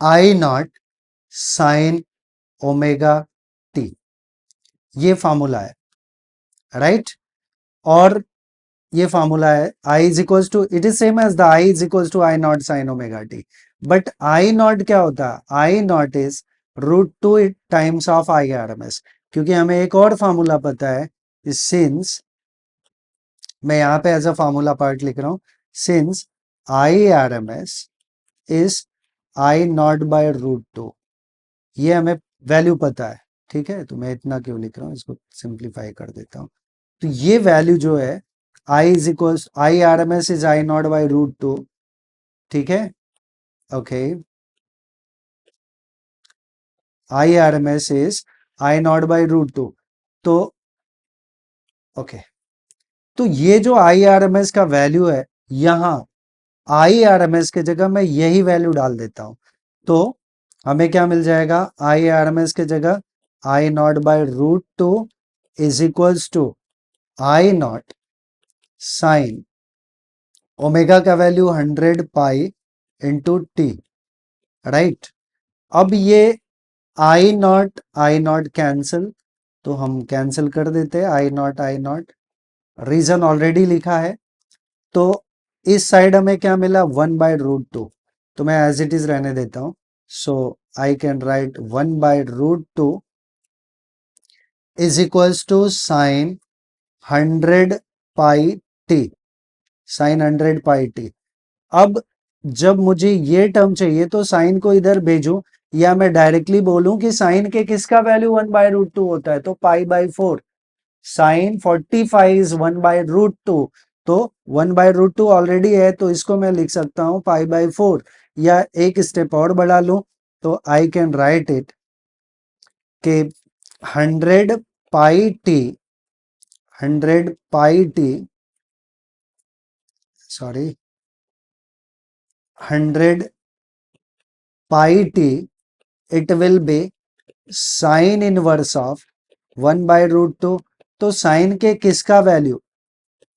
I0 sine omega T, ये फॉर्मूला है, राइट। और ये फॉर्मूला है I is equals to, it is same as the I is equals to I0 sine omega T, but I0 क्या होता है, I0 is √2 times of IRMS, क्योंकि हमें एक और फॉर्मूला पता है, सिंस, मैं यहां पे एज अ फॉर्मूला पार्ट लिख रहा हूं, सिंस IRMS इज I0/√2, ये हमें वैल्यू पता है, ठीक है। तो मैं इतना क्यों लिख रहा हूं, इसको सिंप्लीफाई कर देता हूं। तो ये वैल्यू जो है, IRMS इज I0/√2, ठीक है, ओके, IRMS इज I0/√2, तो ओके, तो ये जो IRMS का वैल्यू है, यहां IRMS के जगह मैं यही वैल्यू डाल देता हूं, तो हमें क्या मिल जाएगा, IRMS के जगह I0/√2 is equals to I0 sine omega का value 100 pi into T, right. अब ये I0 कैंसिल, तो हम कैंसिल कर देते हैं, I0 रीजन ऑलरेडी लिखा है। तो इस साइड हमें क्या मिला, 1/√2, तो मैं एज इट इज रहने देता हूं, so I can write 1/√2 is equals to sine 100 pi T, sine 100 pi T. अब जब मुझे ये टर्म चाहिए तो साइन को इधर भेजूं, या मैं डायरेक्टली बोलूं कि साइन के किसका वैल्यू 1/√2 होता है, तो π/4, साइन 45 इज 1/√2, तो 1/√2 ऑलरेडी है, तो इसको मैं लिख सकता हूं π/4, या एक स्टेप और बढ़ा लूं, तो आई कैन राइट इट कि 100 pi T, 100 pi T, sorry, 100 pi T, it will be sine inverse of 1/√2। तो साइन के किसका वैल्यू,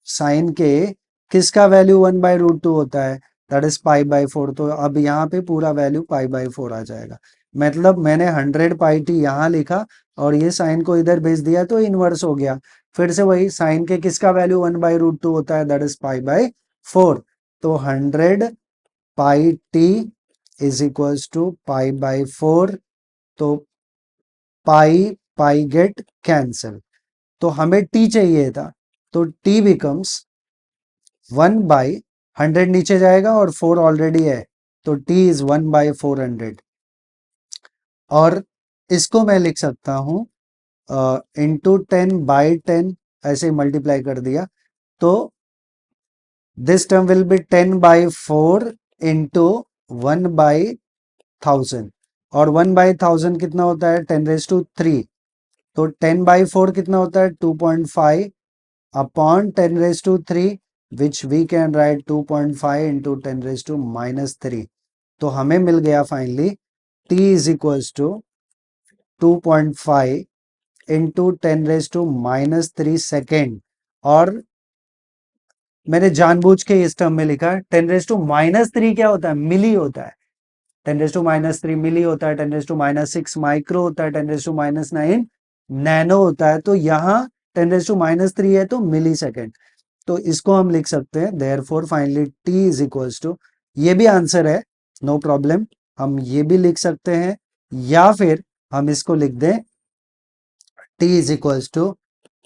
साइन के किसका वैल्यू 1/√2 होता है, दैट इज पाई बाई 4। तो अब यहाँ पे पूरा वैल्यू पाई बाई 4 आ जाएगा। मतलब मैंने 100 पाई टी यहाँ लिखा और ये साइन को इधर भेज दिया तो इनवर्स हो गया। फिर से वही साइन के किसका वैल्यू 1/√2 होता है, दैट इज पाई बाई 4। तो 100 pi T is equals to pi by 4। तो पाई पाई गेट कैंसिल। तो हमें टी चाहिए था, तो टी बिकम्स 1/100 नीचे जाएगा और 4 ऑलरेडी है, तो टी इज 1/400। और इसको मैं लिख सकता हूं इंटू 10/10, ऐसे मल्टीप्लाई कर दिया तो this term will be 10/4 into 1/1000। और 1/1000 कितना होता है, 10⁻3। तो 10/4 कितना होता है, 2.5 upon 10⁻3, which we can write 2.5 into 10⁻⁻3। तो हमें मिल गया finally t is equals to 2.5 into 10⁻³ second. और मैंने जानबूझ के इस टर्म में लिखा है। 10⁻³ क्या होता है, मिली होता है। 10⁻³ मिली होता है, 10⁻6 माइक्रो होता है, 10⁻9 नैनो होता है। तो यहाँ 10⁻³ है तो मिली सेकेंड। तो इसको हम लिख सकते हैं therefore finally t is equals to, ये भी आंसर है, नो प्रॉब्लम, हम ये भी लिख सकते हैं, या फिर हम इसको लिख दें t is equals to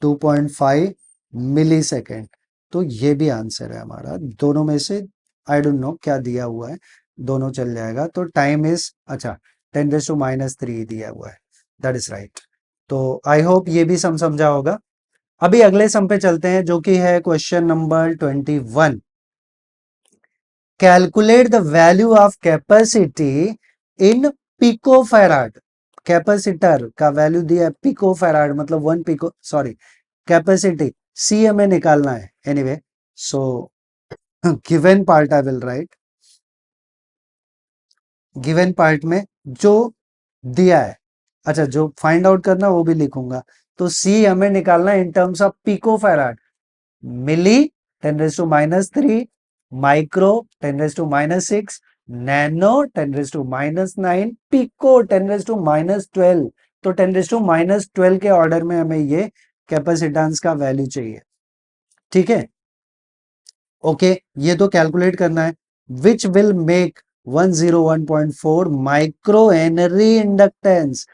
2.5 millisecond. तो ये भी आंसर है हमारा, दोनों में से आई डोंट नो क्या दिया हुआ है, दोनों चल जाएगा। तो टाइम इज, अच्छा 10⁻³ दिया हुआ है, दैट इज राइट। तो आई होप ये भी समझा होगा। अभी अगले सम पे चलते हैं जो कि है question number 21। Calculate the value of capacity in picofarad. Capacitor का वैल्यू दिया है पिकोफैराड, मतलब 1 पिको, सॉरी कैपेसिटी सी हमें निकालना है। Anyway, so given part I will right, given part में जो दिया है, अच्छा जो फाइंड आउट करना वो भी लिखूंगा। तो सी हमें निकालना है in terms of picofarad. Milli 10⁻³ micro 10⁻⁻6 nano 10⁻⁻9 pico 10⁻⁻12। तो 10⁻⁻12 के ऑर्डर में हमें ये कैपेसिटेंस का वैल्यू चाहिए, ठीक है। ओके, ये तो कैलकुलेट करना है। Which will make 101.4 micro Henry inductance.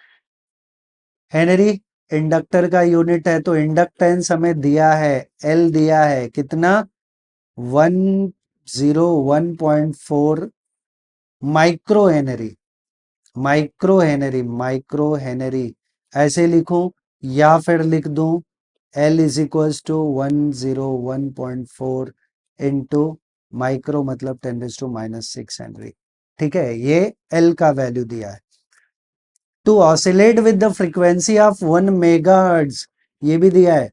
Henry inductor का यूनिट है, तो इंडक्टेंस हमें दिया है, एल दिया है कितना, 101.4 micro henry. Micro henry, micro henry ऐसे लिखूं या फिर लिख दूं L is equals to 101.4 into micro मतलब 10⁻⁻6 हेनरी, ठीक है। ये एल का वैल्यू दिया है। To oscillate with the frequency of 1 megahertz, ये भी दिया है।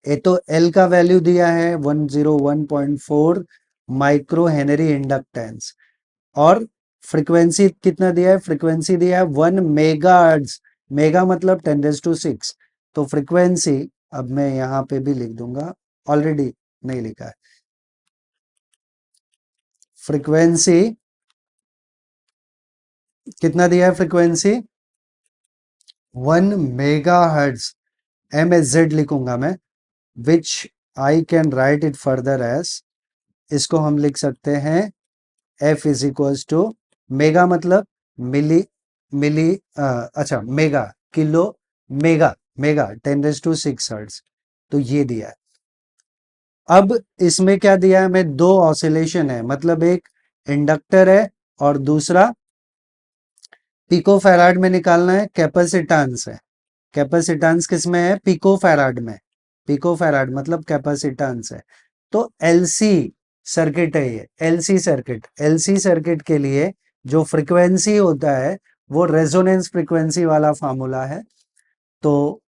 ये तो एल का वैल्यू दिया है 101.4 माइक्रो हेनरी इंडक्टेंस, और फ्रीक्वेंसी कितना दिया है, फ्रीक्वेंसी दिया है 1 मेगाहर्ट्ज, मेगा मतलब 10⁻⁶। तो फ्रीक्वेंसी, अब मैं यहां पे भी लिख दूंगा, ऑलरेडी नहीं लिखा है, फ्रीक्वेंसी कितना दिया है, frequency 1 megahertz, M S Z लिखूंगा मैं, which I can write it further as, इसको हम लिख सकते हैं F is equals to, mega मतलब मिली, मिली अच्छा mega kilo, mega mega 10⁻⁶ hertz. तो ये दिया है। अब इसमें क्या दिया है हमें, दो ऑसिलेशन है, मतलब एक इंडक्टर है और दूसरा पिकोफैराड में निकालना है, कैपेसिटेंस है। कैपेसिटेंस किसमें है, पिकोफैराड में, पिकोफैराड मतलब कैपेसिटेंस है। तो एलसी सर्किट है ये, एलसी सर्किट, एलसी सर्किट के लिए जो फ्रीक्वेंसी होता है वो रेजोनेंस फ्रीक्वेंसी वाला फार्मूला है। तो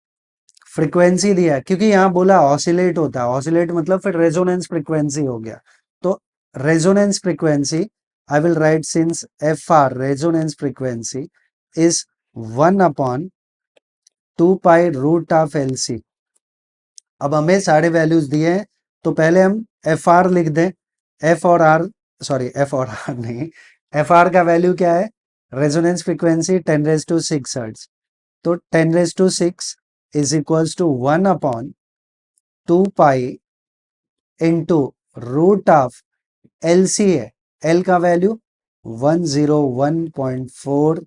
फ्रीक्वेंसी दिया है क्योंकि यहां बोला ऑसिलेट होता है, ऑसिलेट मतलब फिर रेजोनेंस फ्रीक्वेंसी हो गया। तो resonance frequency I will write since F R resonance frequency is 1/2π√LC। अब हमें सारे वैल्यूज दिए हैं, तो पहले हम एफ आर लिख दें, एफ और आर सॉरी एफ और आर नहीं, एफ आर का वैल्यू क्या है, रेजोनेंस फ्रीक्वेंसी 10⁻⁶ हर्ट्ज, तो 10⁻⁶ is equals to 1/2 pi into root of L C है, एल का value 101.4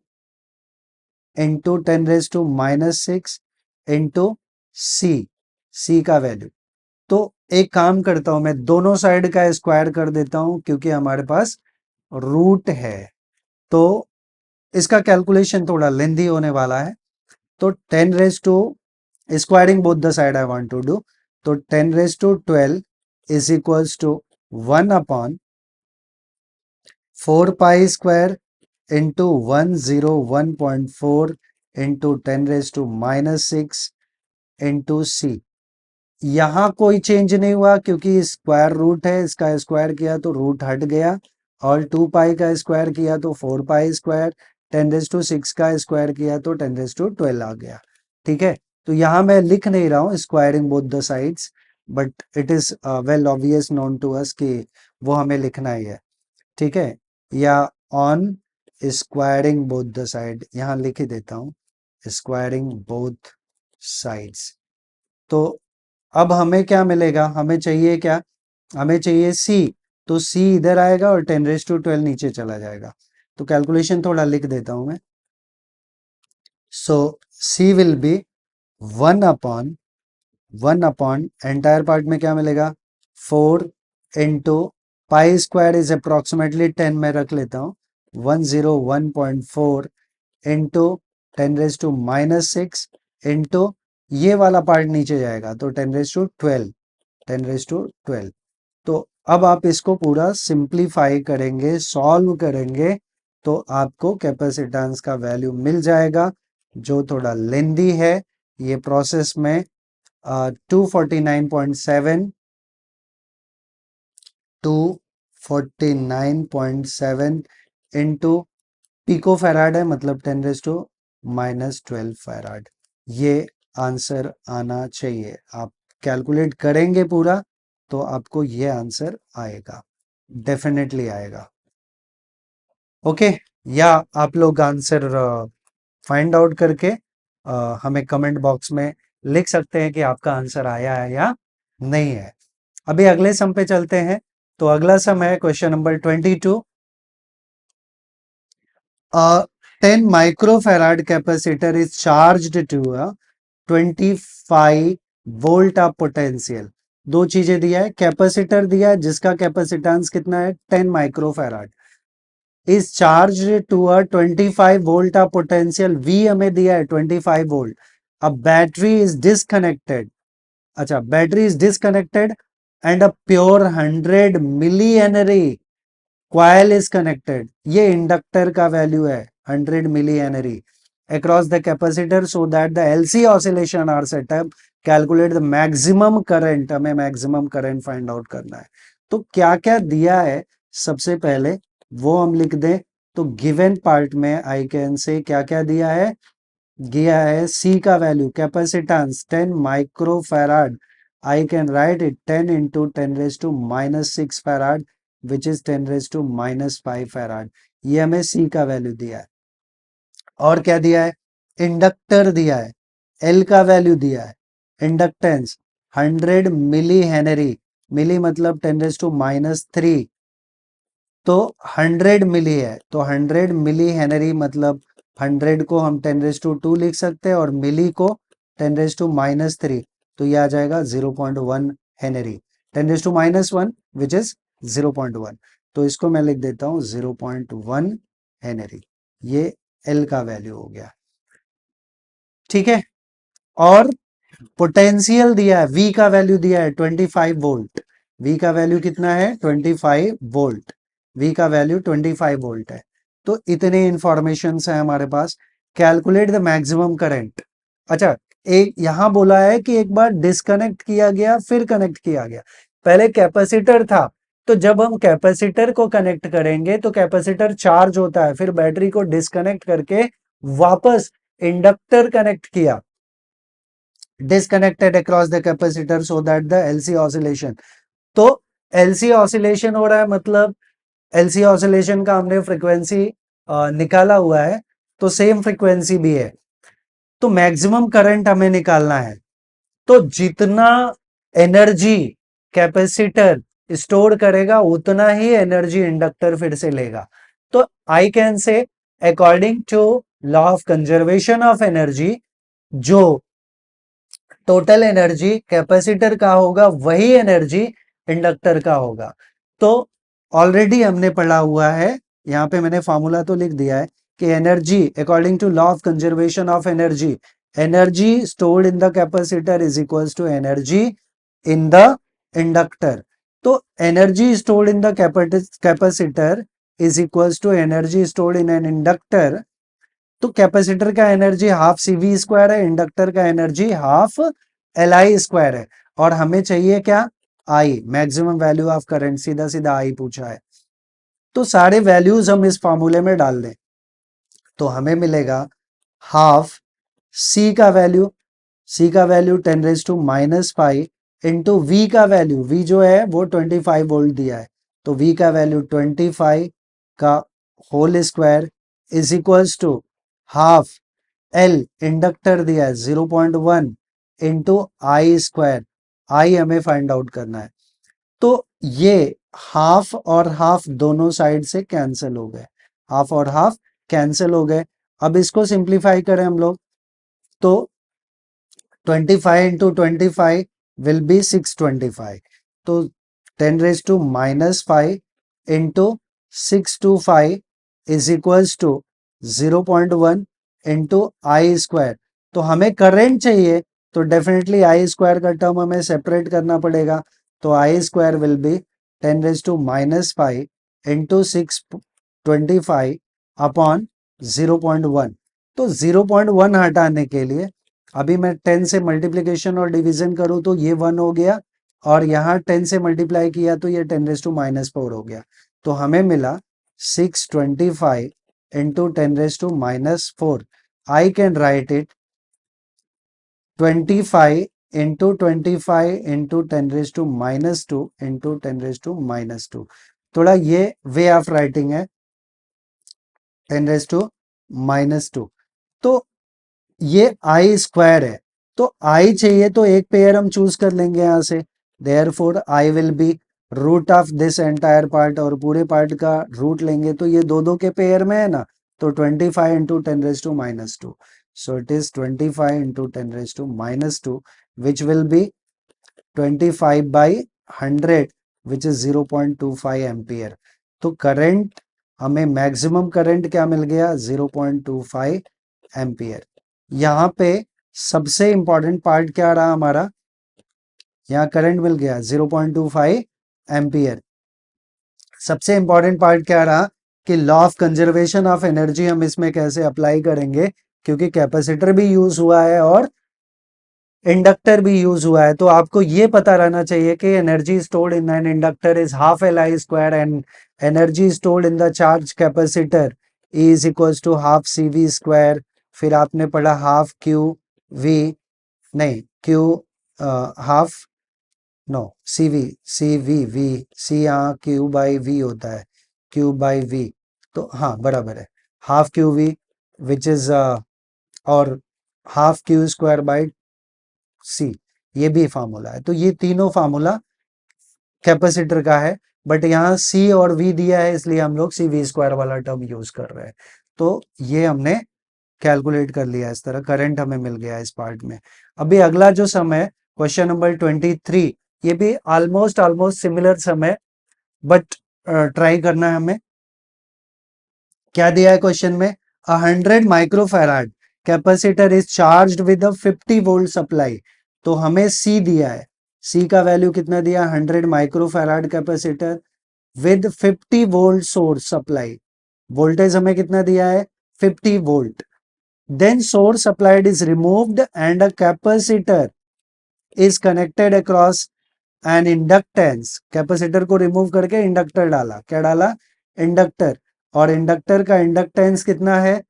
into 10⁻⁻⁶ into C, C का वैल्यू। तो एक काम करता हूं, मैं दोनों साइड का स्क्वायर कर देता हूं क्योंकि हमारे पास रूट है, तो इसका कैलकुलेशन थोड़ा लेंदी होने वाला है। तो 10 raise to squaring both the side I want to do, तो 10⁻12 is equals to 1/4 pi square into 101.4 into 10⁻⁻⁶ into C. यहाँ कोई चेंज नहीं हुआ क्योंकि स्क्वायर रूट है, इसका स्क्वायर किया तो रूट हट गया, और 2 पाई का स्क्वायर किया तो 4 पाई स्क्वायर, 10⁻⁶ का स्क्वायर किया तो 10⁻12 आ गया। ठीक है, तो यहाँ मैं लिख नहीं रहा हूँ squaring both the sides, but it is well obvious known to us कि वो हमें लिखना ही है। ठीक है, या on squaring both the side, यहाँ लिख ही देता हूँ स्क्वायरिंग बोथ साइड्स। तो अब हमें क्या मिलेगा, हमें चाहिए क्या, हमें चाहिए सी, तो सी इधर आएगा और 10⁻12 नीचे चला जाएगा। तो कैलकुलेशन थोड़ा लिख देता हूं मैं। सो सी विल बी 1/1 एंटायर पार्ट में क्या मिलेगा 4 into pi square is approximately 10, मैं रख लेता हूँ 101.4 इंटू 10⁻⁻⁶ इंटू ये वाला पार्ट नीचे जाएगा तो 10⁻12, 10⁻12। तो अब आप इसको पूरा सिंप्लीफाई करेंगे, सॉल्व करेंगे, तो आपको कैपेसिटेंस का वैल्यू मिल जाएगा जो थोड़ा लेंदी है। ये प्रोसेस में 249.7 इंटू पिको फैराड है, मतलब 10⁻⁻12 फैराड, ये आंसर आना चाहिए। आप कैलकुलेट करेंगे पूरा तो आपको ये आंसर आएगा, डेफिनेटली आएगा। ओके, या आप लोग आंसर फाइंड आउट करके हमें कमेंट बॉक्स में लिख सकते हैं कि आपका आंसर आया है या नहीं है। अभी अगले सम पे चलते हैं। तो अगला सम है question number 22। 10 microfarad capacitor is charged to a 25 volt of potential. दो चीजें दिया है, कैपेसिटर दिया है जिसका कैपेसिटेंस कितना है 10 microfarad, is charge to a 25 volt of potential, V हमें दिया है 25 वोल्ट। अब बैटरी इज डिसकनेक्टेड, अच्छा battery is disconnected and a pure 100 milli henry coil is connected, ये इंडक्टर का वैल्यू है 100 milli henry across the capacitor so that the LC oscillation are set up, calculate the maximum current, हमें maximum current find out करना है। तो क्या क्या दिया है सबसे पहले वो हम लिख दें। तो गिवन पार्ट में आई कैन से क्या क्या दिया है, दिया है सी का value capacitance 10 microfarad, I can write it 10 into 10⁻⁻⁶ farad which is 10⁻⁻5 farad, ये हमें सी का वैल्यू दिया है। और क्या दिया है, इंडक्टर दिया है, एल का वैल्यू दिया है, इंडक्टेंस 100 मिली हेनरी, मिली मतलब 10⁻⁻3, तो 100 मिली है, तो 100 मिली हेनरी मतलब 100 को हम 10⁻2 लिख सकते हैं और मिली को 10⁻⁻3, तो ये आ जाएगा 0.1 हेनरी, 10⁻⁻1 विच इज 0.1, तो इसको मैं लिख देता हूं 0.1 हेनरी, ये एल का वैल्यू हो गया। ठीक है, और पोटेंशियल दिया है, वी का वैल्यू दिया है 25 वोल्ट, वी का वैल्यू कितना है 25 वोल्ट, वी का वैल्यू 25 वोल्ट है। तो इतने इंफॉर्मेशन है हमारे पास। कैलकुलेट द मैक्सिमम करंट, अच्छा एक यहां बोला है कि एक बार डिस्कनेक्ट किया गया फिर कनेक्ट किया गया, पहले कैपेसिटर था, तो जब हम कैपेसिटर को कनेक्ट करेंगे तो कैपेसिटर चार्ज होता है, फिर बैटरी को डिस्कनेक्ट करके वापस इंडक्टर कनेक्ट किया, disconnected across the capacitor so that the LC oscillation, तो LC oscillation हो रहा है मतलब एलसी ऑसिलेशन का हमने फ्रीक्वेंसी निकाला हुआ है, तो सेम फ्रीक्वेंसी भी है। तो मैक्सिमम करंट हमें निकालना है, तो जितना एनर्जी कैपेसिटर स्टोर करेगा उतना ही एनर्जी इंडक्टर फिर से लेगा। तो I can say according to law of conservation of energy, जो टोटल एनर्जी कैपेसिटर का होगा वही एनर्जी इंडक्टर का होगा। तो ऑलरेडी हमने पढ़ा हुआ है, यहां पे मैंने फॉर्मूला तो लिख दिया है कि energy according to law of conservation of energy, energy stored in the capacitor is equals to energy in the inductor. तो energy stored in the capacitor is equals to energy stored in an inductor. तो capacitor का energy half CV square है, inductor का energy half LI square है, और हमें चाहिए क्या? I, maximum value of current, सीधा सीधा आई पूछा है। तो सारे वैल्यूज हम इस फॉर्मूले में डाल दें तो हमें मिलेगा हाफ सी का वैल्यू, सी का वैल्यू 10⁻⁵ इंटू वी का वैल्यू, वी जो है वो 25 वोल्ट दिया है, तो वी का वैल्यू 25 का whole square is equals to half L inductor दिया है 0.1 इंटू आई स्क्वायर, आई हमें फाइंड आउट करना है। तो ये हाफ और हाफ दोनों साइड से कैंसिल हो गए, हाफ और हाफ कैंसिल हो गए। अब इसको सिंप्लीफाई करें हम लोग, तो 25 इंटू 25 विल बी 625, तो 10⁻⁻5 into 625 is equals to 0.1 into I square. तो हमें करंट चाहिए, तो डेफिनेटली आई स्क्वायर का टर्म हमें सेपरेट करना पड़ेगा, तो I square will be 10⁻⁵ into 625 upon 0.1। तो 0.1 हटाने के लिए अभी मैं 10 से मल्टीप्लीकेशन और डिवीजन करूं तो ये 1 हो गया, और यहाँ 10 से मल्टीप्लाई किया तो ये 10⁻⁻4 हो गया। तो हमें मिला 625 into 10⁻⁻4। I can write it 25 into 25 into 10⁻⁻2 into 10⁻⁻2। थोड़ा ये वे ऑफ राइटिंग है, 10⁻⁻2। तो ये आई स्क्वायर है, तो आई चाहिए तो एक पेयर हम चूज कर लेंगे यहां से, therefore I will be root of this entire part, और पूरे पार्ट का रूट लेंगे तो ये दो दो के पेयर में है ना, तो 25 into 10⁻⁻2, so it is 25 into 10⁻⁻2 which will be 25/100 which is 0.25 ampere. तो करंट हमें मैक्सिमम करंट क्या मिल गया? 0.25 एम्पियर। यहाँ पे सबसे इंपॉर्टेंट पार्ट क्या रहा हमारा? यहाँ करंट मिल गया 0.25 एम्पियर। सबसे इंपॉर्टेंट पार्ट क्या रहा कि law of conservation of energy हम इसमें कैसे अप्लाई करेंगे, क्योंकि कैपेसिटर भी यूज हुआ है और इंडक्टर भी यूज हुआ है। तो आपको ये पता रहना चाहिए कि energy stored in an inductor is half LI square and energy stored in the charge capacitor is equals to half CV square. फिर आपने पढ़ा हाफ QV, नहीं Q half, no CV C यहाँ Q/V होता है, Q/V, तो हाँ बराबर है, हाफ QV विच इज और half Q square by C, ये भी फार्मूला है। तो ये तीनों फार्मूला कैपेसिटर का है, बट यहाँ C और V दिया है इसलिए हम लोग CV स्क्वायर वाला टर्म यूज कर रहे हैं। तो ये हमने कैलकुलेट कर लिया, इस तरह करंट हमें मिल गया इस पार्ट में। अभी अगला जो सम है क्वेश्चन नंबर 23, ये भी ऑलमोस्ट सिमिलर सम है, बट ट्राई करना है हमें। क्या दिया है क्वेश्चन में? 100 microfarad capacitor is charged with a 50 volt supply. तो हमें C दिया है, C का वैल्यू कितना दिया? 100 microfarad capacitor with 50 volt source supply. Voltage हमें कितना दिया है? 50 volt. Then source supplied is removed and a capacitor is connected across an inductance। Capacitor को रिमूव करके इंडक्टर डाला, क्या डाला? इंडक्टर। और इंडक्टर का इंडक्टेंस कितना है?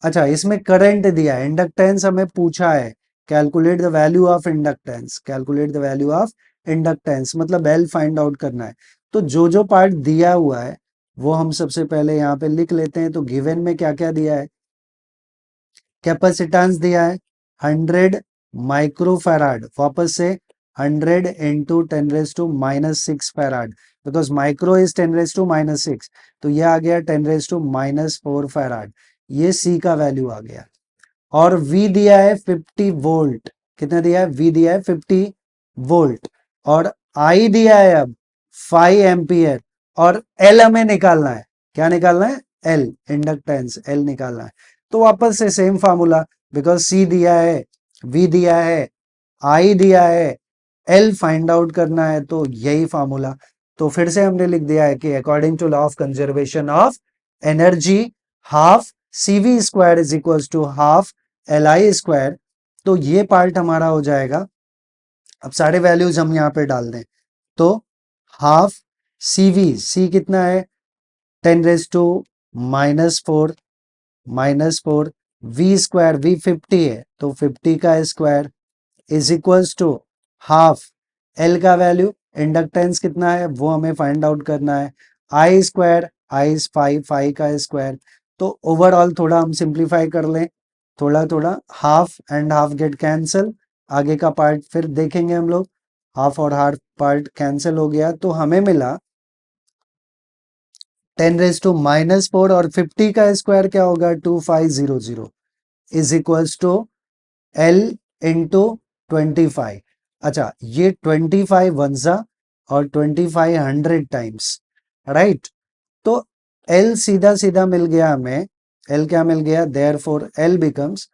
अच्छा, इसमें करंट दिया है, इंडक्टेंस हमें पूछा है, calculate the value of inductance, calculate the value of inductance मतलब एल फाइंड आउट करना है। तो जो पार्ट दिया हुआ है वो हम सबसे पहले यहाँ पे लिख लेते हैं। तो गिवन में क्या क्या दिया है, कैपेसिटेंस दिया है 100 माइक्रोफैराड, वापस से 100 into 10⁻⁻6 farad, because micro is 10⁻⁻6, तो ये आ गया 10⁻⁻4 फैराड, ये सी का वैल्यू आ गया। और V दिया है 50 वोल्ट, कितना दिया है, V दिया है 50 वोल्ट, और I दिया है अब 5 एम्पियर, और L हमें निकालना है, क्या निकालना है, L, इंडक्टेंस L निकालना है। तो वापस से सेम फार्मूला, बिकॉज C दिया है, V दिया है, I दिया है, L फाइंड आउट करना है, तो यही फार्मूला। तो फिर से हमने लिख दिया है कि according to law of conservation of energy, half CV square is equal to half LI square. तो ये पार्ट हमारा हो जाएगा। अब सारे वैल्यूज हम यहाँ पे डाल दें, तो हाफ CV, C कितना है 10⁻⁻4 -4, V स्क्वायर, V 50 है तो 50 का square is equals to half L का वैल्यू, इंडक्टेंस कितना है वो हमें फाइंड आउट करना है, I स्क्वायर, I 5 का स्क्वायर। तो ओवरऑल थोड़ा हम सिंप्लीफाई कर लें, थोड़ा थोड़ा, half and half get cancel, आगे का पार्ट फिर देखेंगे हम लोग। हाफ और हाफ पार्ट कैंसिल हो गया, तो हमें मिला 10⁻⁻4, और 50 का स्क्वायर क्या होगा 2500 is equals to L into 25। अच्छा, ये 25 वंसा और 25 100 टाइम्स, राइट। तो L सीधा सीधा मिल गया हमें, L क्या मिल गया, therefore L becomes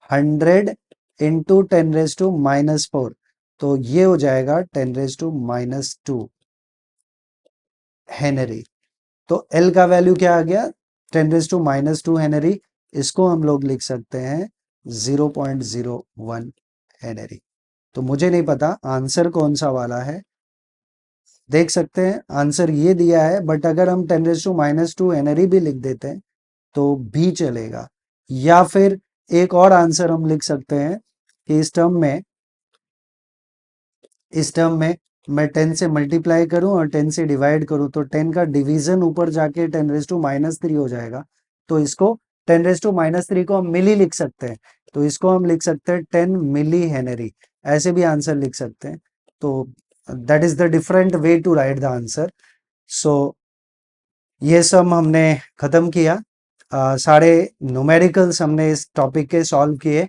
100 into 10⁻⁻4, तो ये हो जाएगा 10⁻⁻2 हेनरी। तो L का वैल्यू क्या आ गया 10⁻⁻2 हेनरी, इसको हम लोग लिख सकते हैं 0.01 हेनरी। तो मुझे नहीं पता आंसर कौन सा वाला है, देख सकते हैं आंसर ये दिया है, बट अगर हम 10⁻⁻2 हेनरी भी लिख देते हैं तो भी चलेगा। या फिर एक और आंसर हम लिख सकते हैं कि इस टर्म में मैं 10 से मल्टीप्लाई करूं और 10 से डिवाइड करूं, तो 10 का डिवीजन ऊपर जाके 10⁻³ हो जाएगा। तो इसको 10⁻³ को हम मिली लिख सकते हैं, तो इसको हम लिख सकते हैं 10 मिली हेनरी, ऐसे भी आंसर लिख सकते हैं। तो that is the different way to write the answer. So ये सब हमने खत्म किया, सारे न्यूमेरिकल्स हमने इस टॉपिक के सॉल्व किए।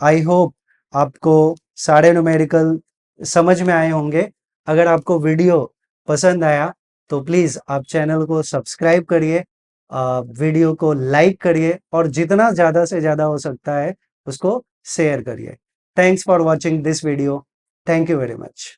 आई होप आपको सारे न्यूमेरिकल समझ में आए होंगे। अगर आपको वीडियो पसंद आया तो प्लीज़ आप चैनल को सब्सक्राइब करिए, वीडियो को लाइक करिए, और जितना ज़्यादा से ज़्यादा हो सकता है उसको शेयर करिए। Thanks for watching this video. Thank you very much.